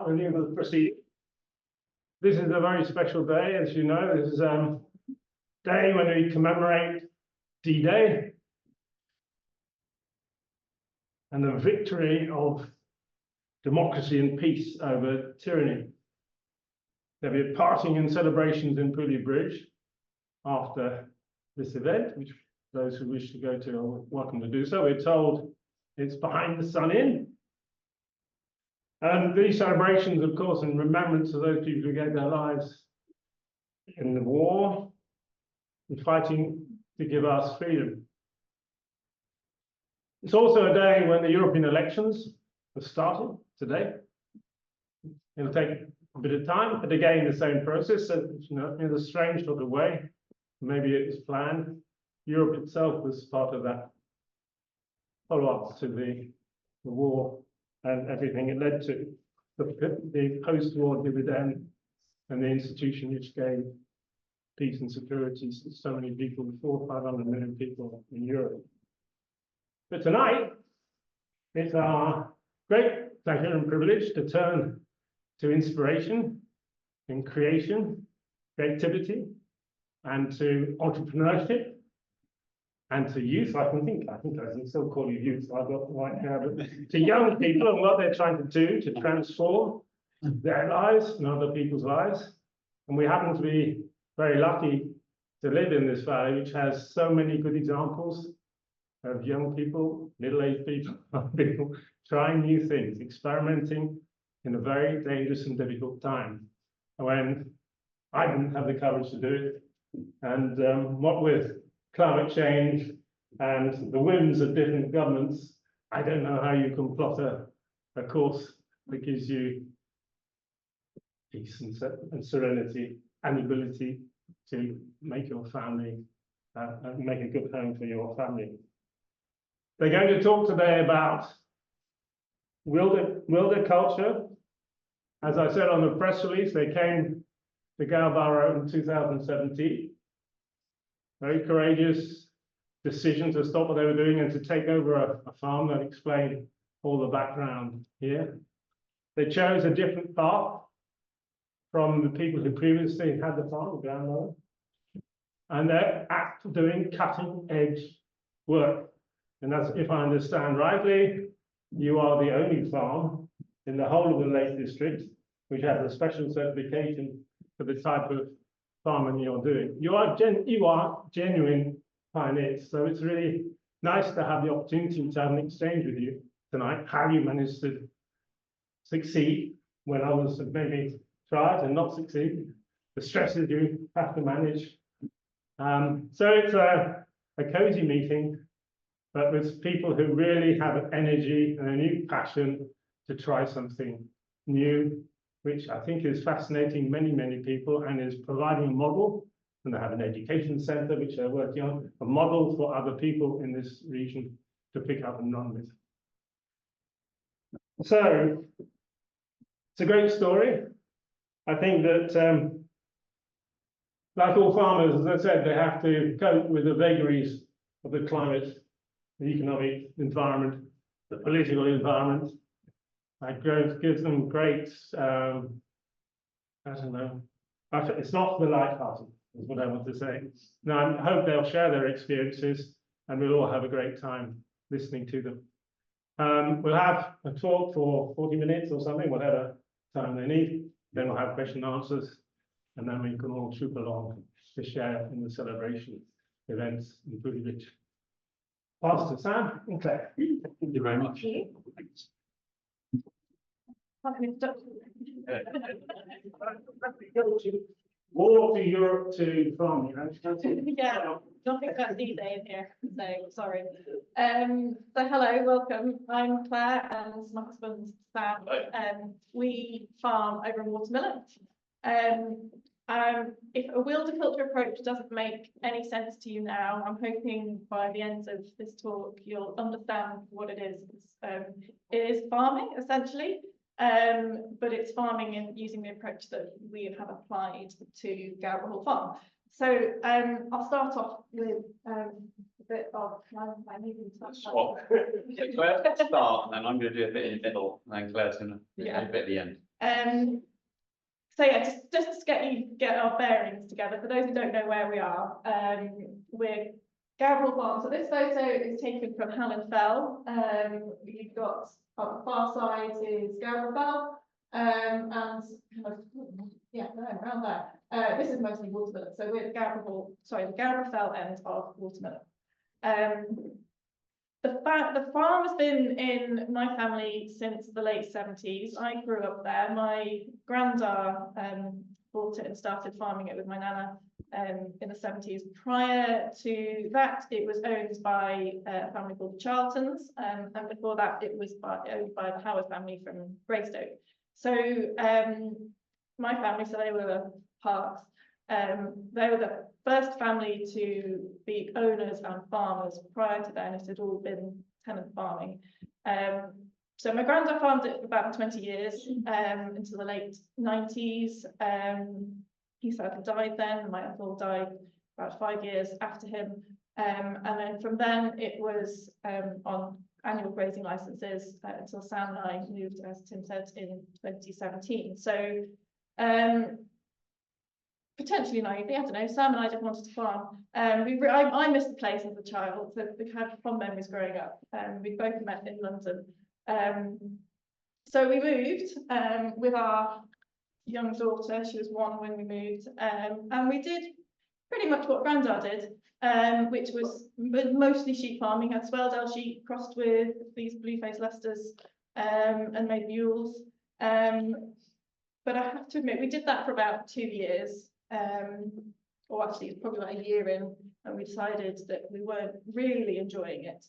Renewable proceeding. This is a very special day, as you know. This is a day when we commemorate D-Day and the victory of democracy and peace over tyranny. There'll be partying and celebrations in Pooley Bridge after this event, which those who wish to go to are welcome to do so. We're told it's behind the Sun Inn. And these celebrations, of course, in remembrance of those people who gave their lives in the war and fighting to give us freedom. It's also a day when the European elections have started today. It'll take a bit of time, but again, the same process. So, you know, in a strange sort of way, maybe it was planned. Europe itself was part of that follow-up to the war and everything it led to, the post-war dividend and the institution which gave peace and security to so many people, 400 or 500 million people in Europe. But tonight, it's our great pleasure and privilege to turn to inspiration in creation, creativity, and to entrepreneurship, and to youth. I think I can still call you youth. I've got white hair, but to young people and what they're trying to do to transform their lives and other people's lives. And we happen to be very lucky to live in this valley, which has so many good examples of young people, middle-aged people, people trying new things, experimenting in a very dangerous and difficult time when I didn't have the courage to do it. And what with climate change and the whims of different governments, I don't know how you can plot a course that gives you peace and serenity and the ability to make your family, make a good home for your family. They're going to talk today about Wilderculture. As I said on the press release, they came to Galborough in 2017. Very courageous decision to stop what they were doing and to take over a farm. And explain all the background here. They chose a different path from the people who previously had the farm, the grandmother. And they're doing cutting edge work. And that's, if I understand rightly, you are the only farm in the whole of the Lake District which has a special certification for the type of farming you're doing. You are genuine pioneers. So it's really nice to have the opportunity to have an exchange with you tonight. How you managed to succeed when others have maybe tried and not succeed, the stresses you have to manage. So it's a cozy meeting, but with people who really have energy and a new passion to try something new, which I think is fascinating many, many people and is providing a model. And they have an education center, which they're working on, a model for other people in this region to pick up and run with. So it's a great story. I think that, like all farmers, as I said, they have to cope with the vagaries of the climate, the economic environment, the political environment. It gives them great, I don't know, it's not the light-hearted, is what I want to say. Now, I hope they'll share their experiences and we'll all have a great time listening to them. We'll have a talk for 40 minutes or something, whatever time they need. Then we'll have question and answers, and then we can all troop along to share in the celebration events in Pooley Bridge. Pastor Sam and Claire. Thank you very much. Thanks. War to Europe to farm, you know. Yeah, don't think that's D-Day in here, so sorry. So hello, welcome. I'm Claire and my husband Sam. We farm over in Watermillen. If a Wilderculture approach doesn't make any sense to you now, I'm hoping by the end of this talk you'll understand what it is. It is farming essentially, but it's farming and using the approach that we have applied to Galborough Farm. So I'll start off with a bit of my moving stuff. So Claire's going to start, and then I'm going to do a bit in the middle, and then Claire's going to do a bit at the end. So yeah, just to get our bearings together, for those who don't know where we are, we're Garable Farm. So this photo is taken from Hallen Fell. You've got on the far side is Garable Fell, and kind of, yeah, around there. This is mostly watermelon. So we're the Garable Fell end of watermelon. The farm has been in my family since the late 70s. I grew up there. My granddad bought it and started farming it with my nana in the 70s. Prior to that, it was owned by a family called the Charltons, and before that, it was owned by the Howard family from Greystoke. So my family, so they were the Parks. They were the first family to be owners and farmers. Prior to then, it had all been tenant farming. So my granddad farmed it for about 20 years, until the late 90s. He sadly died then. My uncle died about 5 years after him. And then from then, it was on annual grazing licenses until Sam and I moved, as Tim said, in 2017. So potentially naively, I don't know, Sam and I just wanted to farm. I missed the place as a child, so we had fond memories growing up. We both met in London. So we moved with our young daughter. She was 1 when we moved, and we did pretty much what Grandad did, which was mostly sheep farming. Had Swaledale sheep crossed with these blue-faced Leicesters, and made mules. But I have to admit, we did that for about 2 years. Or actually it's probably about a year in, and we decided that we weren't really enjoying it.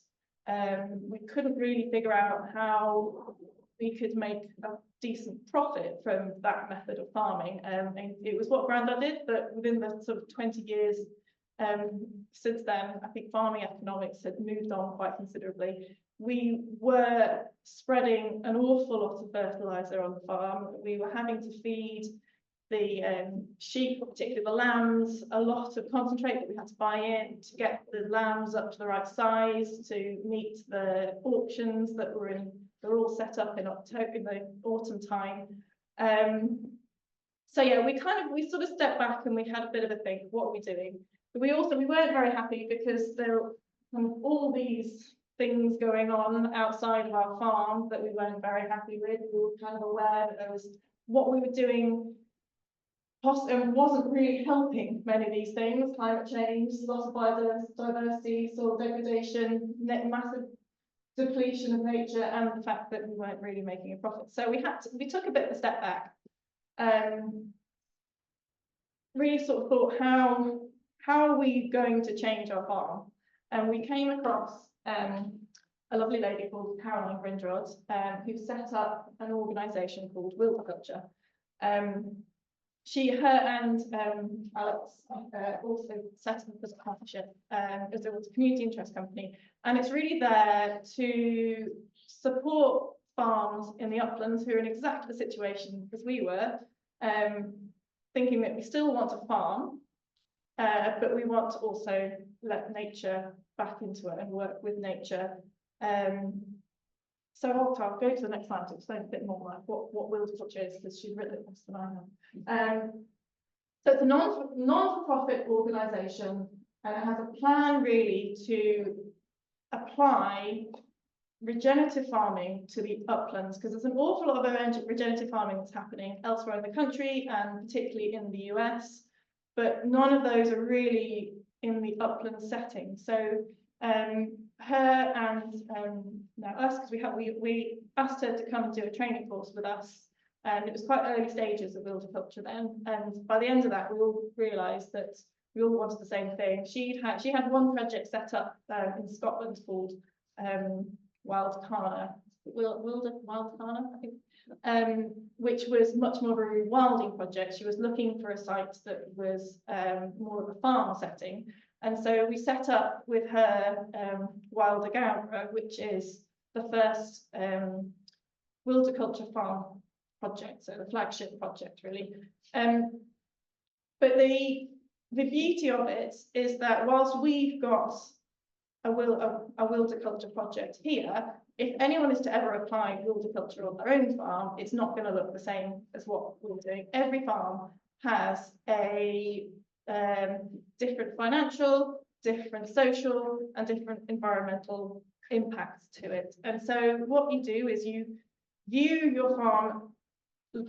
We couldn't really figure out how we could make a decent profit from that method of farming. And it was what Grandad did, but within the sort of 20 years since then, I think farming economics had moved on quite considerably. We were spreading an awful lot of fertilizer on the farm. We were having to feed the sheep, particularly the lambs, a lot of concentrate that we had to buy in to get the lambs up to the right size to meet the auctions that were all set up in October, in the autumn time. So yeah, we sort of stepped back and we had a bit of a think, what are we doing? But we weren't very happy because there were all these things going on outside of our farm that we weren't very happy with. We were kind of aware that there was what we were doing wasn't really helping many of these things: climate change, loss of biodiversity, soil degradation, massive depletion of nature, and the fact that we weren't really making a profit. So we took a bit of a step back. Really sort of thought, how are we going to change our farm? And we came across a lovely lady called Caroline Grindrod, who set up an organisation called Wilderculture. Her and Alex also set up as a partnership, as a community interest company, and it's really there to support farms in the uplands who are in exactly the situation as we were, thinking that we still want to farm, but we want to also let nature back into it and work with nature. So I'll go to the next slide to explain a bit more like what Wilderculture is, because she's written it better than I have. So it's a non-for-profit organisation, and it has a plan really to apply regenerative farming to the uplands, because there's an awful lot of regenerative farming that's happening elsewhere in the country and particularly in the US, but none of those are really in the upland setting. So her and now us, because we asked her to come and do a training course with us, and it was quite early stages of Wilderculture then, and by the end of that we all realised that we all wanted the same thing. She had one project set up in Scotland called Wilderculture, I think, which was much more of a rewilding project. She was looking for a site that was more of a farm setting. And so we set up with her Wilderculture, which is the first Wilderculture farm project, so the flagship project really. But the beauty of it is that whilst we've got a Wilderculture project here, if anyone is to ever apply Wilderculture on their own farm, it's not going to look the same as what we're doing. Every farm has a different financial, different social, and different environmental impacts to it. And so what you do is you view your farm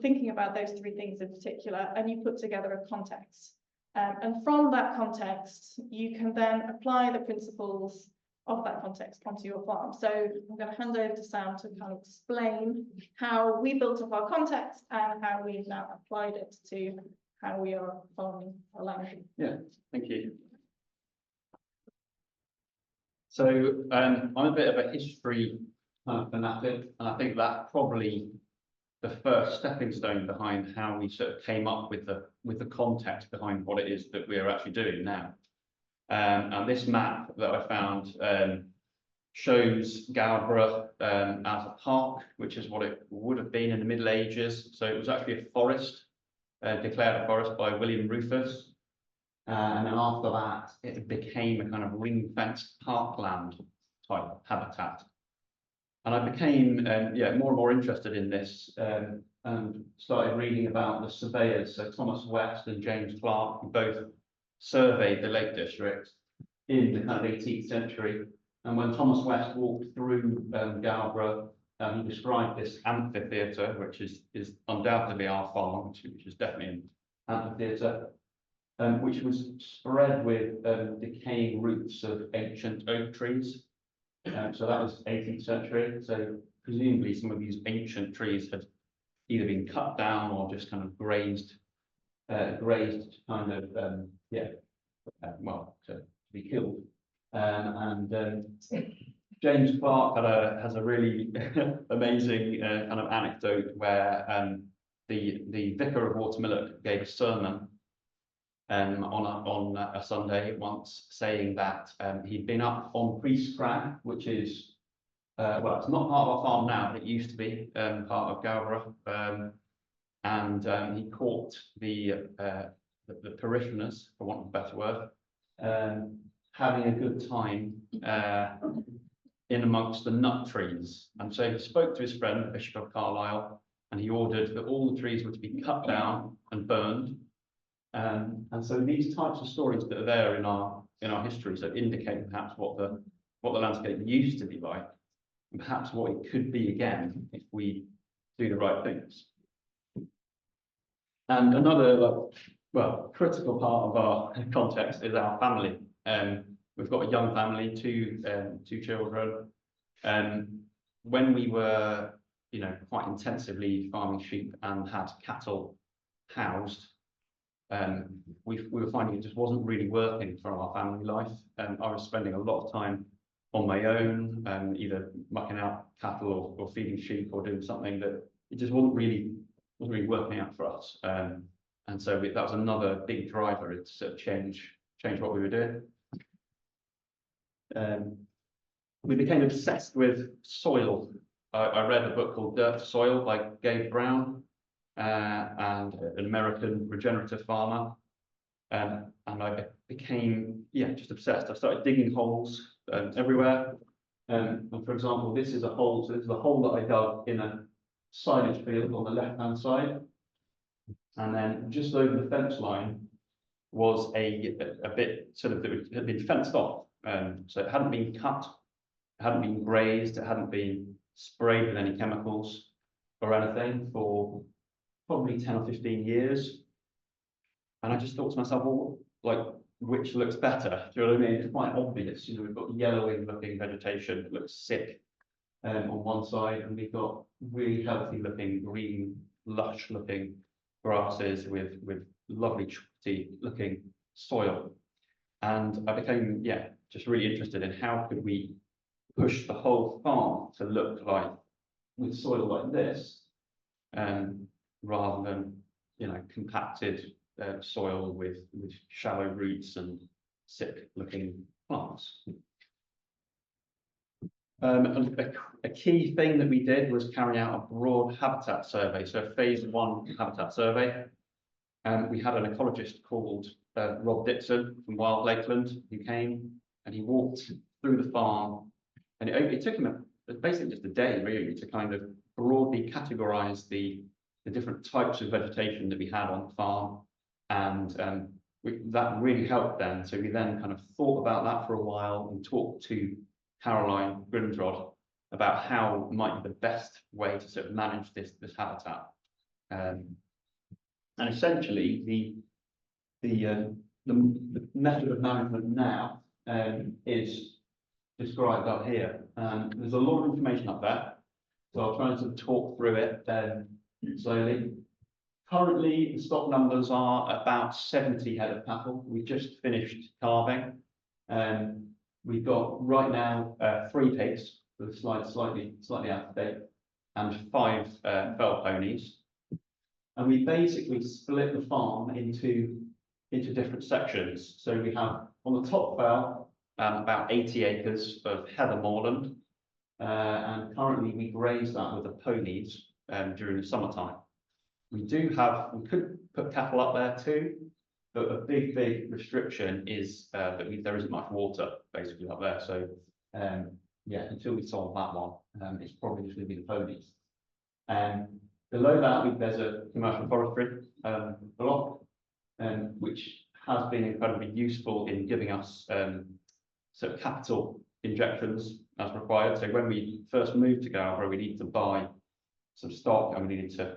thinking about those three things in particular, and you put together a context. And from that context, you can then apply the principles of that context onto your farm. So I'm going to hand over to Sam to kind of explain how we built up our context and how we've now applied it to how we are farming our land. Yeah, thank you. So I'm a bit of a history kind of fanatic, and I think that probably the first stepping stone behind how we sort of came up with the context behind what it is that we're actually doing now. And this map that I found shows Gowborough as a park, which is what it would have been in the Middle Ages. So it was actually a forest, declared a forest by William Rufus. And then after that, it became a kind of ring-fenced parkland type habitat. And I became, more and more interested in this and started reading about the surveyors. So Thomas West and James Clark, who both surveyed the Lake District in the kind of 18th century. And when Thomas West walked through Gowborough, he described this amphitheatre, which is undoubtedly our farm, which is definitely an amphitheatre, which was spread with decaying roots of ancient oak trees. So that was 18th century. So presumably some of these ancient trees had either been cut down or just kind of grazed kind of, to be killed. James Clark has a really amazing kind of anecdote where the vicar of Watermillock gave a sermon on a Sunday once, saying that he'd been up on Priest Crag, which is it's not part of our farm now, but it used to be part of Gowborough, and he caught the parishioners, for want of a better word, having a good time in amongst the nut trees. And so he spoke to his friend, the Bishop of Carlisle, and he ordered that all the trees were to be cut down and burned. And so these types of stories that are there in our history, so indicate perhaps what the landscape used to be like, and perhaps what it could be again if we do the right things. And another critical part of our context is our family. We've got a young family, two children. When we were, quite intensively farming sheep and had cattle housed, we were finding it just wasn't really working for our family life. I was spending a lot of time on my own, either mucking out cattle or feeding sheep or doing something that it just wasn't really working out for us. And so that was another big driver to sort of change what we were doing. We became obsessed with soil. I read a book called Dirt to Soil by Gabe Brown, and an American regenerative farmer. And I became, just obsessed. I started digging holes everywhere. And for example, this is a hole. So this is a hole that I dug in a silage field on the left-hand side. And then just over the fence line was a bit sort of that had been fenced off. So it hadn't been cut, it hadn't been grazed, it hadn't been sprayed with any chemicals or anything for probably 10 or 15 years. And I just thought to myself, well, which looks better? Do you know what I mean? It's quite obvious. We've got yellowing looking vegetation that looks sick on one side, and we've got really healthy looking, green, lush looking grasses with lovely chocolatey looking soil. And I became, just really interested in how could we push the whole farm to look like with soil like this, rather than compacted soil with shallow roots and sick looking plants. A key thing that we did was carry out a broad habitat survey, so a phase 1 habitat survey. We had an ecologist called Rob Dixon from Wild Lakeland who came, and he walked through the farm, and it took him it's basically just a day really to kind of broadly categorize the different types of vegetation that we had on the farm. And that really helped then. So we then kind of thought about that for a while and talked to Caroline Grimsrod about how might be the best way to sort of manage this habitat. And essentially the method of management now is described up here. There's a lot of information up there, so I'll try and sort of talk through it slowly. Currently, the stock numbers are about 70 head of cattle. We just finished calving. We've got right now 3 pigs, with the slide slightly out of date, and 5 fell ponies. And we basically split the farm into different sections. So we have on the top fell about 80 acres of heather moorland, and currently we graze that with the ponies during the summertime. We could put cattle up there too, but a big restriction is that there isn't much water basically up there. So yeah, until we solve that one, it's probably just going to be the ponies. Below that, there's a commercial forestry block, which has been incredibly useful in giving us sort of capital injections as required. So when we first moved to Galborough, we needed to buy some stock, and we needed to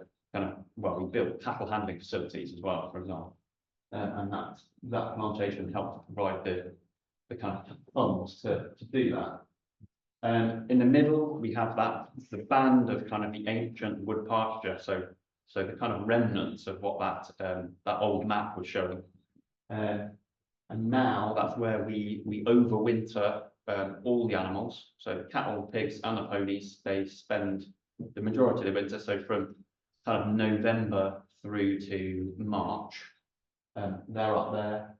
we built cattle handling facilities as well, for example, and that plantation helped to provide the kind of funds to do that. In the middle, we have the band of kind of the ancient wood pasture, so the kind of remnants of what that old map was showing. And now that's where we overwinter all the animals. So the cattle, pigs, and the ponies, they spend the majority of the winter. So from kind of November through to March, they're up there,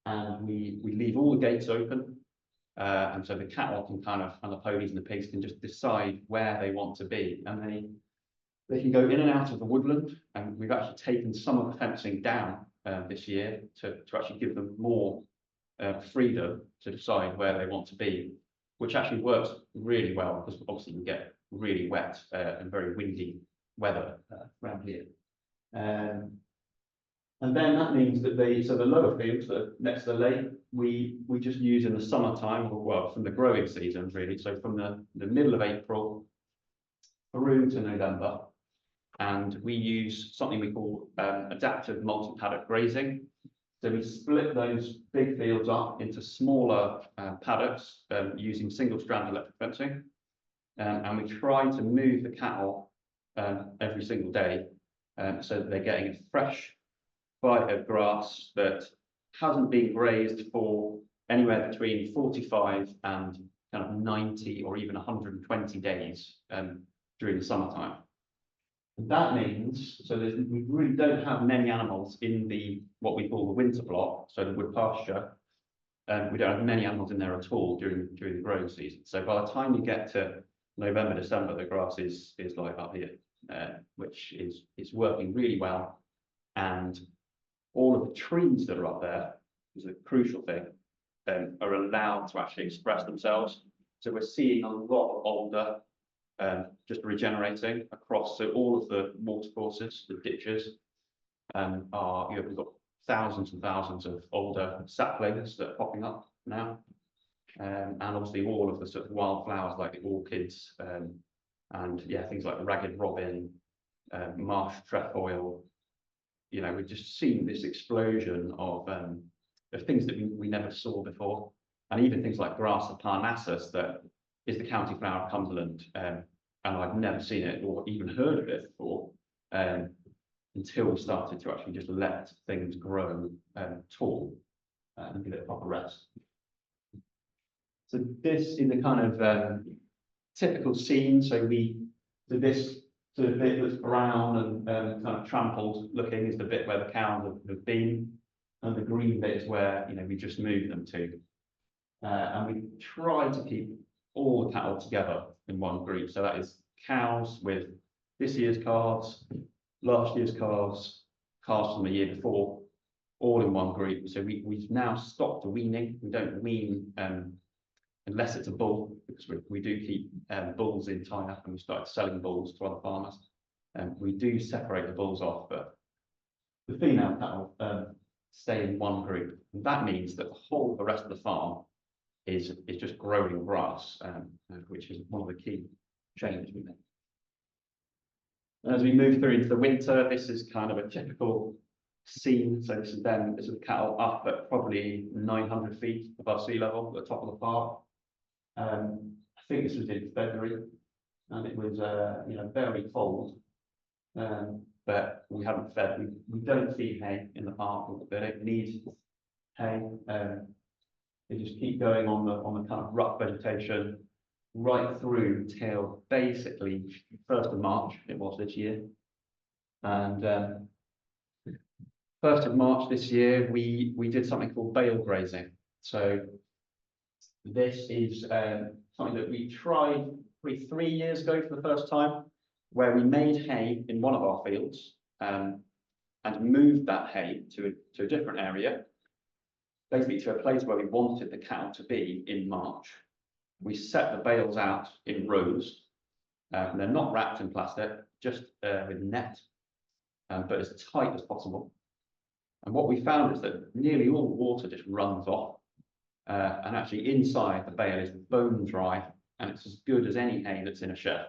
and we leave all the gates open. And so the cattle can and the ponies and the pigs can just decide where they want to be, and they can go in and out of the woodland. And we've actually taken some of the fencing down this year to actually give them more freedom to decide where they want to be, which actually works really well, because obviously we get really wet and very windy weather around here. And then that means that the lower fields that are next to the lake, we just use in the summertime, from the growing season really. So from the middle of April through to November, and we use something we call adaptive multi-paddock grazing. So we split those big fields up into smaller paddocks using single-strand electric fencing, and we try to move the cattle every single day, so that they're getting a fresh bite of grass that hasn't been grazed for anywhere between 45 and kind of 90 or even 120 days during the summertime. And that means, we really don't have many animals in what we call the winter block, so the wood pasture. We don't have many animals in there at all during the growing season. So by the time you get to November, December, the grass is like up here, which is working really well. And all of the trees that are up there, is a crucial thing, are allowed to actually express themselves. So we're seeing a lot of older just regenerating across. So all of the watercourses, the ditches, we've got thousands and thousands of older saplings that are popping up now. And obviously all of the sort of wildflowers like the orchids, and things like the ragged robin, marsh trefoil. We've just seen this explosion of things that we never saw before, and even things like grass of Parnassus, that is the county flower of Cumberland, and I've never seen it or even heard of it before, until we started to actually just let things grow tall and give it a proper rest. So this is the kind of typical scene. So this sort of bit that's brown and kind of trampled looking is the bit where the cows have been, and the green bit is where we just moved them to. And we try to keep all the cattle together in one group. So that is cows with this year's calves, last year's calves, calves from the year before, all in one group. So we've now stopped weaning. We don't wean unless it's a bull, because we do keep bulls in tie up, and we started selling bulls to other farmers. And we do separate the bulls off, but the female cattle stay in one group. And that means that the rest of the farm is just growing grass, which is one of the key changes we make. And as we move through into the winter, this is kind of a typical scene. So this is the cattle up at probably 900 feet above sea level at the top of the farm. I think this was in February, and it was very cold. But we haven't fed. We don't feed hay in the farm. They don't need hay. They just keep going on the kind of rough vegetation right through till basically 1st of March. It was this year, and 1st of March this year we did something called bale grazing. So this is something that we tried probably 3 years ago for the first time, where we made hay in one of our fields and moved that hay to a different area, basically to a place where we wanted the cow to be in March. We set the bales out in rows, and they're not wrapped in plastic, just with net, but as tight as possible. And what we found is that nearly all the water just runs off, and actually inside the bale is bone dry, and it's as good as any hay that's in a shed.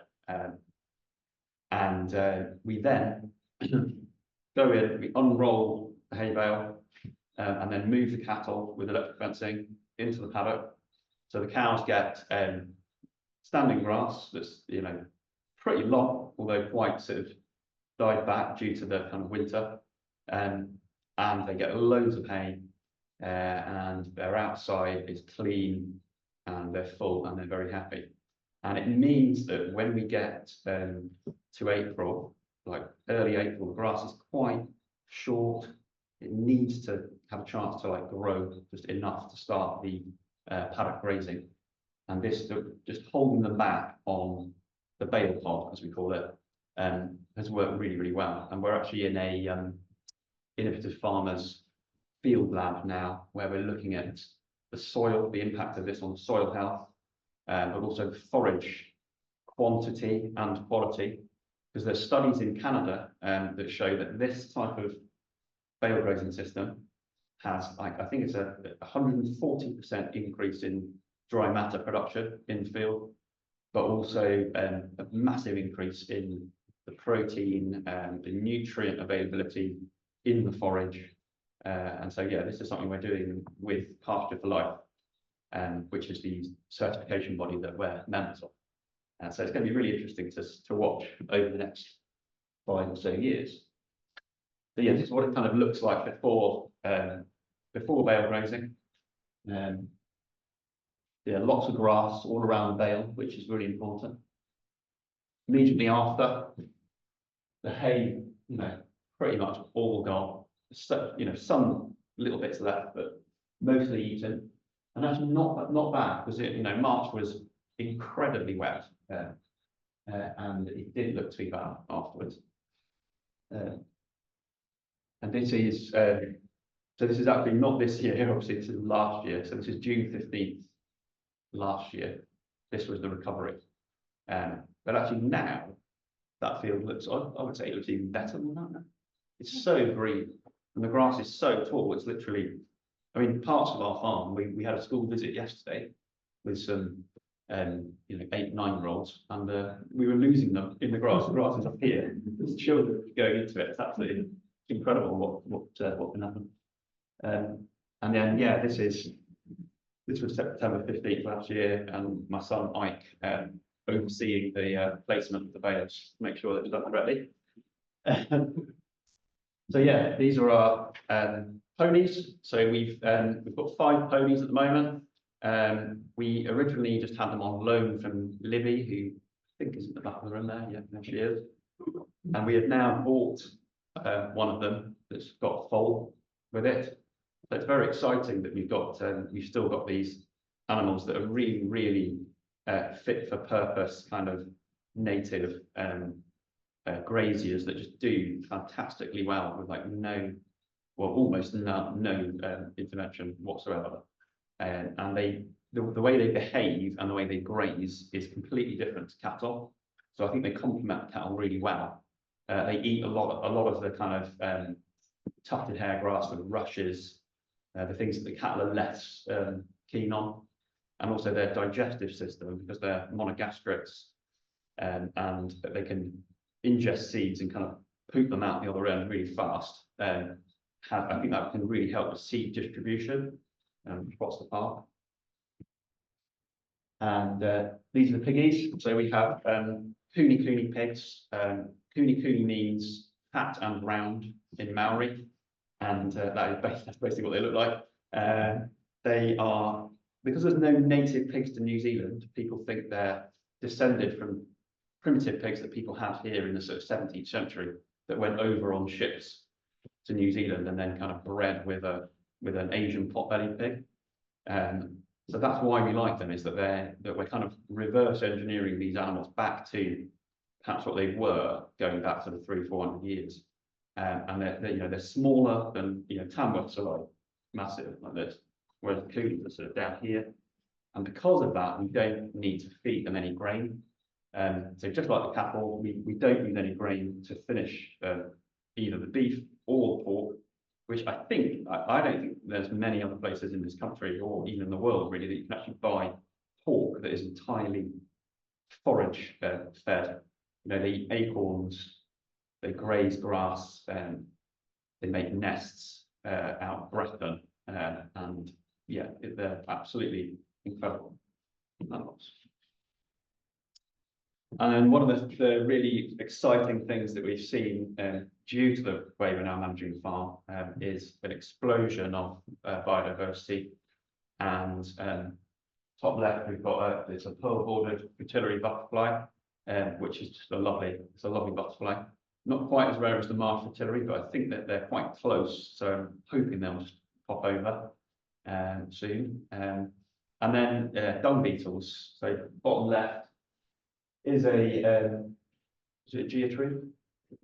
We then go in, we unroll the hay bale, and then move the cattle with electric fencing into the paddock. So the cows get standing grass that's pretty long, although quite sort of died back due to the kind of winter, and they get loads of hay, and their outside is clean, and they're full, and they're very happy. And it means that when we get to April, like early April, the grass is quite short. It needs to have a chance to grow just enough to start the paddock grazing. And this just holding them back on the bale pod, as we call it, has worked really, really well. And we're actually in a innovative farmers field lab now, where we're looking at the soil, the impact of this on soil health, but also the forage quantity and quality, because there's studies in Canada that show that this type of bale grazing system has, I think it's a 140% increase in dry matter production in the field, but also a massive increase in the protein and the nutrient availability in the forage. And so, yeah, this is something we're doing with Pasture-for-Life, which is the certification body that we're members of. And so it's going to be really interesting to watch over the next 5 or so years. So yeah, this is what it kind of looks like before bale grazing. Yeah, lots of grass all around the bale, which is really important. Immediately after, the hay, pretty much all gone. So, some little bits left, but mostly eaten. And actually not bad, because March was incredibly wet, and it didn't look too bad afterwards. And this is so this is actually not this year, obviously this is last year. So this is June 15th last year. This was the recovery. But actually now that field looks, I would say it looks even better than that now. It's so green, and the grass is so tall. It's literally, parts of our farm, we had a school visit yesterday with some 8-9-year-olds, and we were losing them in the grass. The grass is up here. There's children going into it. It's absolutely incredible what can happen. And then this was September 15th last year, and my son Ike overseeing the placement of the bales to make sure that it was done correctly. So yeah, these are our ponies. So we've got 5 ponies at the moment. We originally just had them on loan from Libby, who I think is in the back of the room there. Yeah, there she is. And we have now bought one of them that's got a foal with it. So it's very exciting that we've still got these animals that are really, really fit for purpose, kind of native graziers that just do fantastically well with almost no intervention whatsoever. And they the way they behave and the way they graze is completely different to cattle. So I think they complement cattle really well. They eat a lot of the kind of tufted hair grass, the rushes, the things that the cattle are less keen on, and also their digestive system, because they're monogastrics, and they can ingest seeds and kind of poop them out the other end really fast. I think that can really help with seed distribution across the park. And these are the piggies. So we have Cooney pigs. Cooney means fat and round in Maori, and that's basically what they look like. They are, because there's no native pigs to New Zealand, people think they're descended from primitive pigs that people had here in the sort of 17th century that went over on ships to New Zealand and then kind of bred with an Asian pot-bellied pig. So that's why we like them, is that we're kind of reverse engineering these animals back to perhaps what they were going back to the 300-400 years. And they're smaller than, Tamworths are like massive like this, whereas the coolies are sort of down here. And because of that, we don't need to feed them any grain. So just like the cattle, we don't use any grain to finish either the beef or the pork, which I don't think there's many other places in this country or even in the world really that you can actually buy pork that is entirely forage fed. They eat acorns, they graze grass, they make nests out of bracken, and yeah, they're absolutely incredible animals. And one of the really exciting things that we've seen due to the way we're now managing the farm is an explosion of biodiversity. And top left, we've got it's a pearl-bordered fritillary butterfly, which is just a lovely butterfly. Not quite as rare as the marsh fritillary, but I think that they're quite close. So I'm hoping they'll just pop over soon. And then dung beetles. So bottom left is a geotree,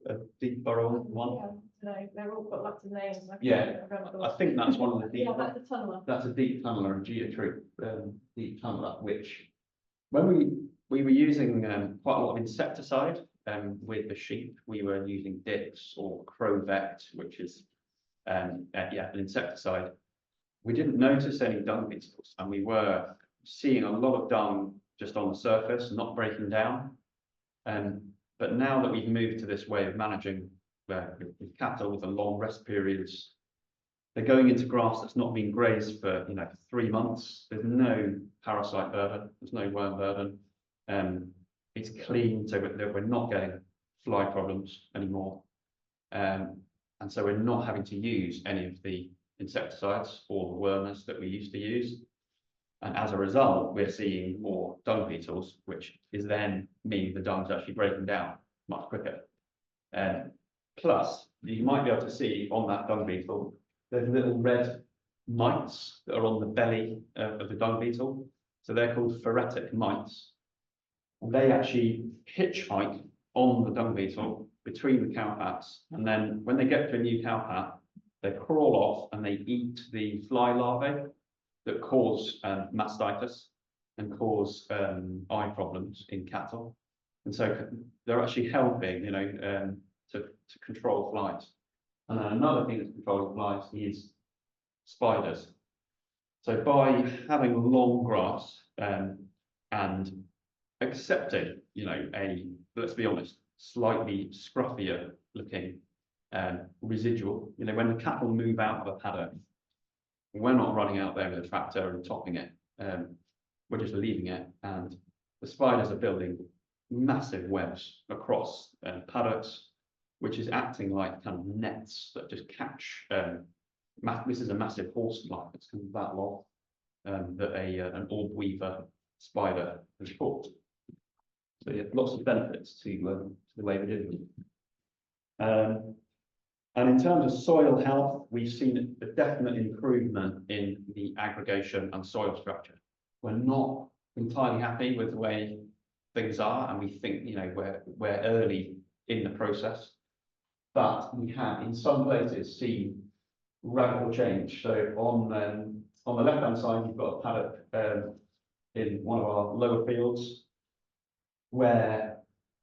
a deep burrow one. Yeah, no, they've all got lots of names. I think that's one of the deep. Yeah, that's a tunneler. That's a deep tunneler, a geotree, deep tunneler, which when we were using quite a lot of insecticide with the sheep, we were using Dix or Crowvet, which is an insecticide. We didn't notice any dung beetles, and we were seeing a lot of dung just on the surface, not breaking down. But now that we've moved to this way of managing with cattle with the long rest periods, they're going into grass that's not been grazed for 3 months. There's no parasite burden, there's no worm burden. It's clean, so we're not getting fly problems anymore. And so we're not having to use any of the insecticides or the wormers that we used to use. And as a result, we're seeing more dung beetles, which is then meaning the dung's actually breaking down much quicker. Plus, you might be able to see on that dung beetle, there's little red mites that are on the belly of the dung beetle. So they're called phoretic mites. And they actually hitchhike on the dung beetle between the cowpats. And then when they get to a new cowpat, they crawl off and they eat the fly larvae that cause mastitis and cause eye problems in cattle. And so they're actually helping, to control flies. And then another thing that's controlling flies is spiders. So by having long grass and accepting, let's be honest, slightly scruffier looking residual, when the cattle move out of a paddock, we're not running out there with a tractor and topping it. We're just leaving it, and the spiders are building massive webs across paddocks, which is acting like kind of nets that just catch. This is a massive horsefly that's kind of that long that an orb weaver spider has caught. So yeah, lots of benefits to the way we do it. And in terms of soil health, we've seen a definite improvement in the aggregation and soil structure. We're not entirely happy with the way things are, and we think we're early in the process. But we have in some places seen radical change. So on the left-hand side, you've got a paddock in one of our lower fields, where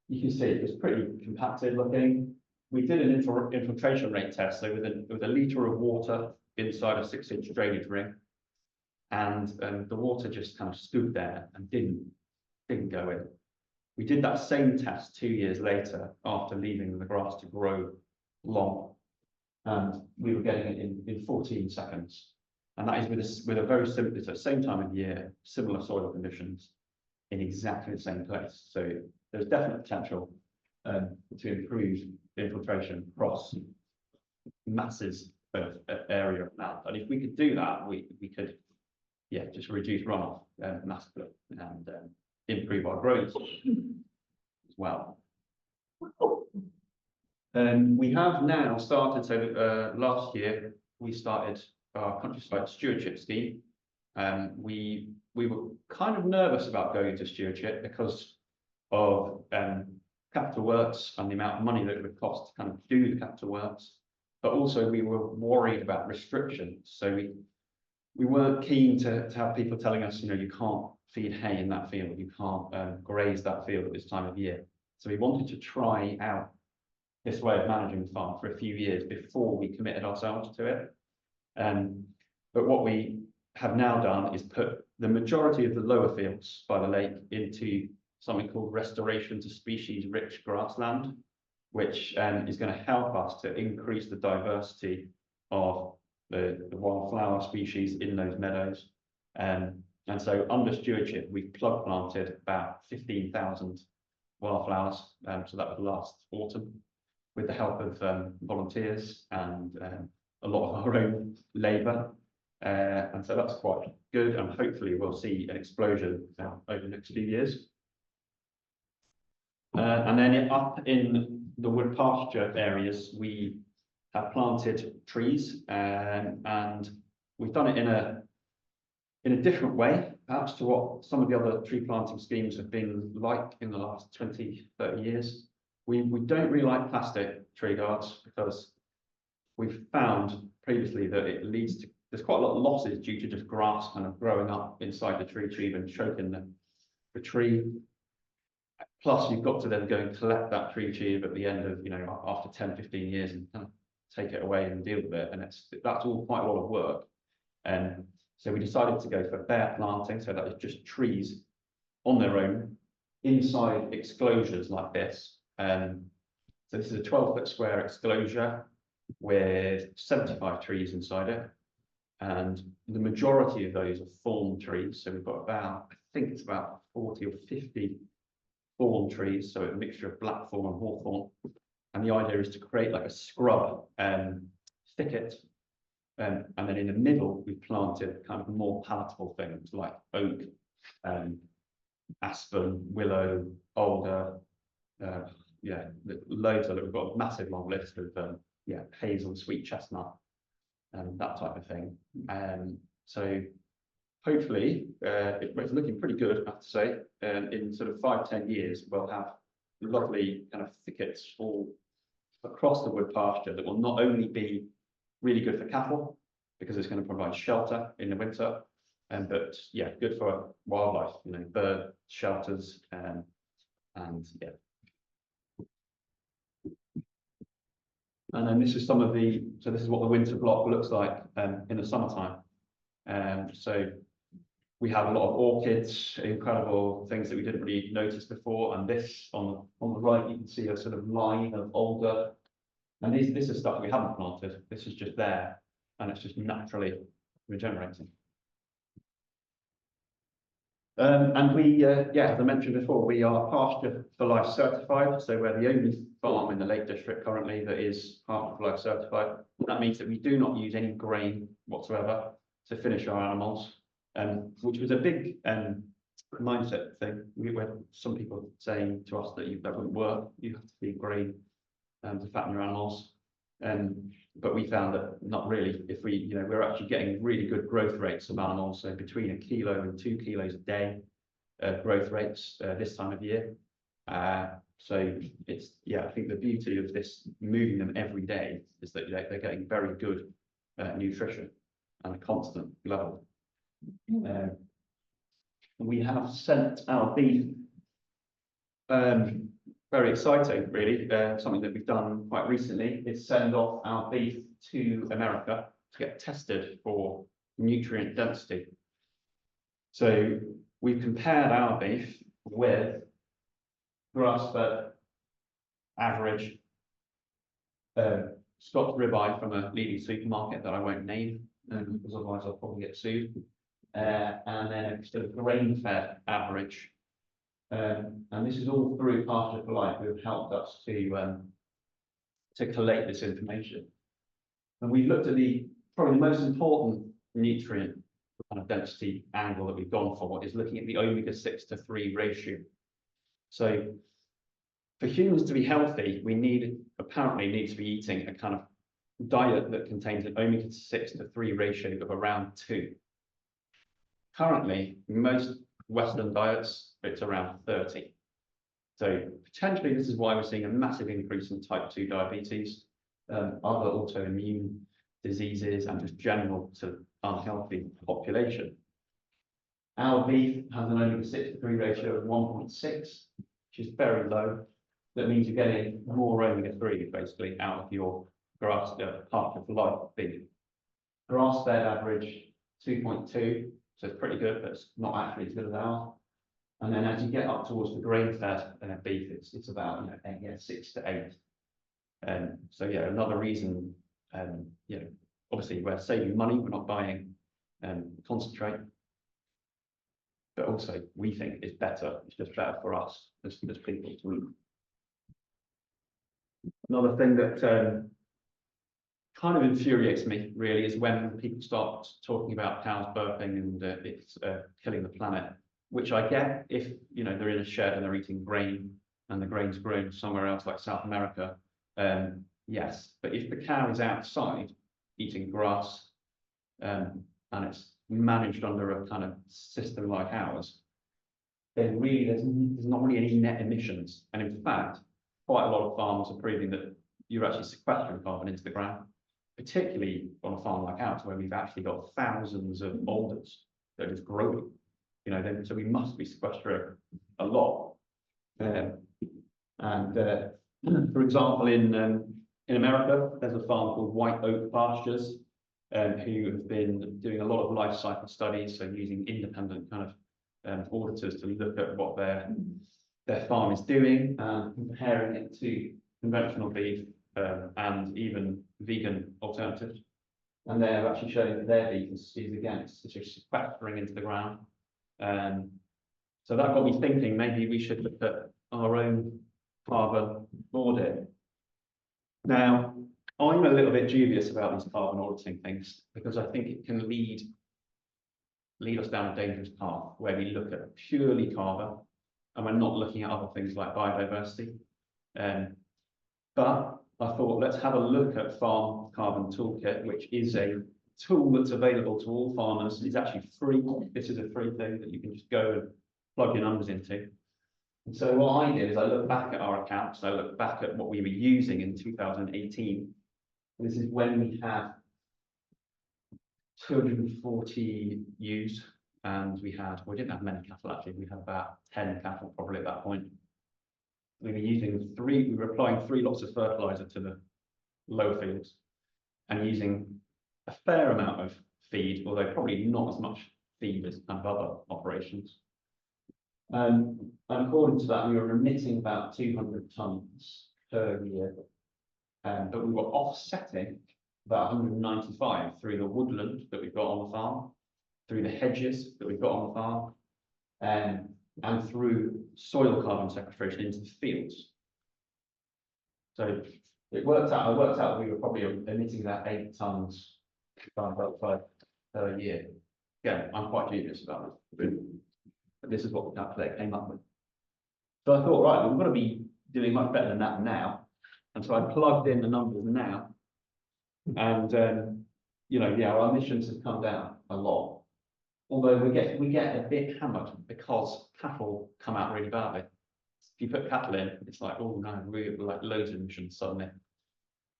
you can see it's pretty compacted looking. We did an infiltration rate test, so with a litre of water inside a 6-inch drainage ring, and the water just kind of stood there and didn't go in. We did that same test 2 years later after leaving the grass to grow long, and we were getting it in 14 seconds. And that is with a very simple, it's the same time of year, similar soil conditions in exactly the same place. So there's definite potential to improve infiltration across masses of area of land. And if we could do that, we could, yeah, just reduce runoff massively and improve our growth as well. We have now started, so last year we started our countryside stewardship scheme. We were kind of nervous about going into stewardship because of capital works and the amount of money that it would cost to kind of do the capital works, but also we were worried about restrictions. So we weren't keen to have people telling us, you know, you can't feed hay in that field, you can't graze that field at this time of year. So we wanted to try out this way of managing the farm for a few years before we committed ourselves to it. But what we have now done is put the majority of the lower fields by the lake into something called restoration to species rich grassland, which is going to help us to increase the diversity of the wildflower species in those meadows. And so under stewardship, we've plug planted about 15,000 wildflowers. So that was last autumn, with the help of volunteers and a lot of our own labour. And so that's quite good, and hopefully we'll see an explosion over the next few years. And then up in the wood pasture areas, we have planted trees, and we've done it in a different way, perhaps to what some of the other tree planting schemes have been like in the last 20, 30 years. We don't really like plastic tree guards because we've found previously that it leads to, there's quite a lot of losses due to just grass kind of growing up inside the tree tube and choking the tree. Plus, you've got to then go and collect that tree tube at the end of, you know, after 10, 15 years and kind of take it away and deal with it. And that's all quite a lot of work. And so we decided to go for bare planting. So that is just trees on their own inside exclosures like this. So this is a 12-foot square exclosure with 75 trees inside it. And the majority of those are thorn trees. So we've got about, I think it's about 40 or 50 thorn trees. So a mixture of blackthorn and hawthorn. And the idea is to create like a scrub thicket. And then in the middle, we've planted kind of more palatable things like oak, aspen, willow, alder, yeah, loads of it. We've got a massive long list of yeah, hazel, sweet chestnut, and that type of thing. So hopefully, it's looking pretty good, I have to say. In sort of 5-10 years, we'll have lovely kind of thickets all across the wood pasture that will not only be really good for cattle, because it's going to provide shelter in the winter, but yeah, good for wildlife, you know, bird shelters, and yeah. And then this is some of the, so this is what the winter block looks like in the summertime. So we have a lot of orchids, incredible things that we didn't really notice before. And this on the right, you can see a sort of line of alder. And this is stuff we haven't planted. This is just there, and it's just naturally regenerating. And we, yeah, as I mentioned before, we are Pasture-for-Life certified. So we're the only farm in the Lake District currently that is Pasture-for-Life certified. That means that we do not use any grain whatsoever to finish our animals, which was a big mindset thing. We had some people saying to us that that wouldn't work. You have to feed grain to fatten your animals. But we found that not really. If we, you know, we're actually getting really good growth rates of animals, so between 1 kilo and 2 kilos a day growth rates this time of year. So it's, yeah, I think the beauty of this, moving them every day, is that they're getting very good nutrition and a constant level. we have sent our beef, very exciting, really, something that we've done quite recently is send off our beef to America to get tested for nutrient density. So we've compared our beef with grass-fed average Scots ribeye from a leading supermarket that I won't name, because otherwise I'll probably get sued. And then sort of grain-fed average. And this is all through Pasture-for-Life, who have helped us to collate this information. And we looked at probably the most important nutrient kind of density angle that we've gone for is looking at the omega-6 to 3 ratio. So for humans to be healthy, we apparently need to be eating a kind of diet that contains an omega-6 to 3 ratio of around 2. Currently, most Western diets, it's around 30. So potentially this is why we're seeing a massive increase in type 2 diabetes, other autoimmune diseases, and just general sort of unhealthy population. Our beef has an omega-6 to 3 ratio of 1.6, which is very low. That means you're getting more omega-3 basically out of your Pasture-for-Life beef. Grass-fed average 2.2, so it's pretty good, but it's not actually as good as ours. And then as you get up towards the grain-fed beef, it's about 6 to 8. So yeah, another reason, obviously we're saving money, we're not buying concentrate, but also we think it's better. It's just better for us as people to eat. Another thing that kind of infuriates me really is when people start talking about cows burping and it's killing the planet, which I get if they're in a shed and they're eating grain and the grain's grown somewhere else like South America. Yes, but if the cow is outside eating grass and it's managed under a kind of system like ours, then really there's not really any net emissions. And in fact, quite a lot of farmers are proving that you're actually sequestering carbon into the ground, particularly on a farm like ours, where we've actually got thousands of boulders that are just growing. So we must be sequestering a lot. For example, in America, there's a farm called White Oak Pastures, who have been doing a lot of life cycle studies, so using independent kind of auditors to look at what their farm is doing and comparing it to conventional beef and even vegan alternatives. And they're actually showing that their beef is against sequestering into the ground. So that got me thinking maybe we should look at our own carbon audit. Now, I'm a little bit dubious about these carbon auditing things because I think it can lead us down a dangerous path where we look at purely carbon and we're not looking at other things like biodiversity. But I thought, let's have a look at Farm Carbon Toolkit, which is a tool that's available to all farmers. It's actually free. This is a free thing that you can just go and plug your numbers into. And so what I did is I looked back at our accounts. I looked back at what we were using in 2018. This is when we had 240 ewes, and we didn't have many cattle actually. We had about 10 cattle probably at that point. We were applying 3 lots of fertilizer to the lower fields and using a fair amount of feed, although probably not as much feed as kind of other operations. And according to that, we were emitting about 200 tonnes per year, but we were offsetting about 195 through the woodland that we've got on the farm, through the hedges that we've got on the farm, and through soil carbon sequestration into the fields. So I worked out we were probably emitting about 8 tonnes per year. Again, I'm quite dubious about this, but this is what the calculator came up with. So I thought, right, we've got to be doing much better than that now. And so I plugged in the numbers now, and our emissions have come down a lot. Although we get a bit hammered because cattle come out really badly. If you put cattle in, it's like, oh no, we're like loads of emissions suddenly.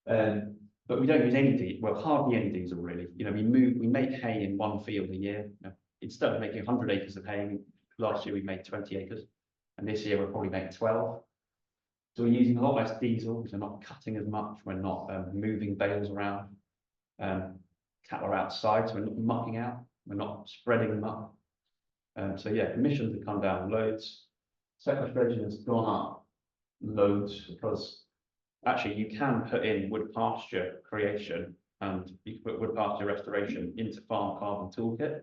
But we don't use any diesel, well, hardly any diesel really. We make hay in one field a year. Instead of making 100 acres of hay, last year we made 20 acres, and this year we'll probably make 12. So we're using a lot less diesel because we're not cutting as much, we're not moving bales around. Cattle are outside, so we're not mucking out, we're not spreading muck. So yeah, emissions have come down loads. Sequestration has gone up loads because actually you can put in wood pasture creation and you can put wood pasture restoration into farm carbon toolkit,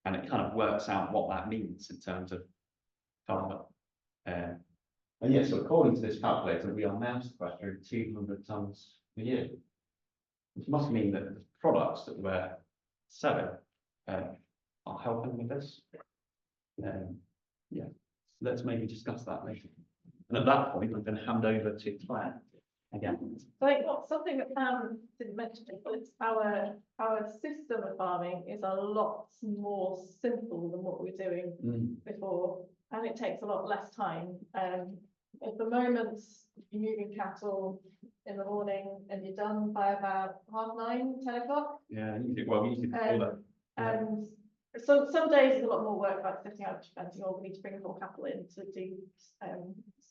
and it kind of works out what that means in terms of carbon. And yes, so according to this calculator, we are now sequestering 200 tonnes a year, which must mean that the products that we're selling are helping with this. Yeah, let's maybe discuss that later. And at that point, I'm going to hand over to Claire again. So I think something that Sam didn't mention is our system of farming is a lot more simple than what we were doing before, and it takes a lot less time. At the moment, you're moving cattle in the morning and you're done by about 9:30, 10 o'clock. Yeah, usually before that. And so some days is a lot more work, like setting out fencing, or we need to bring more cattle in to do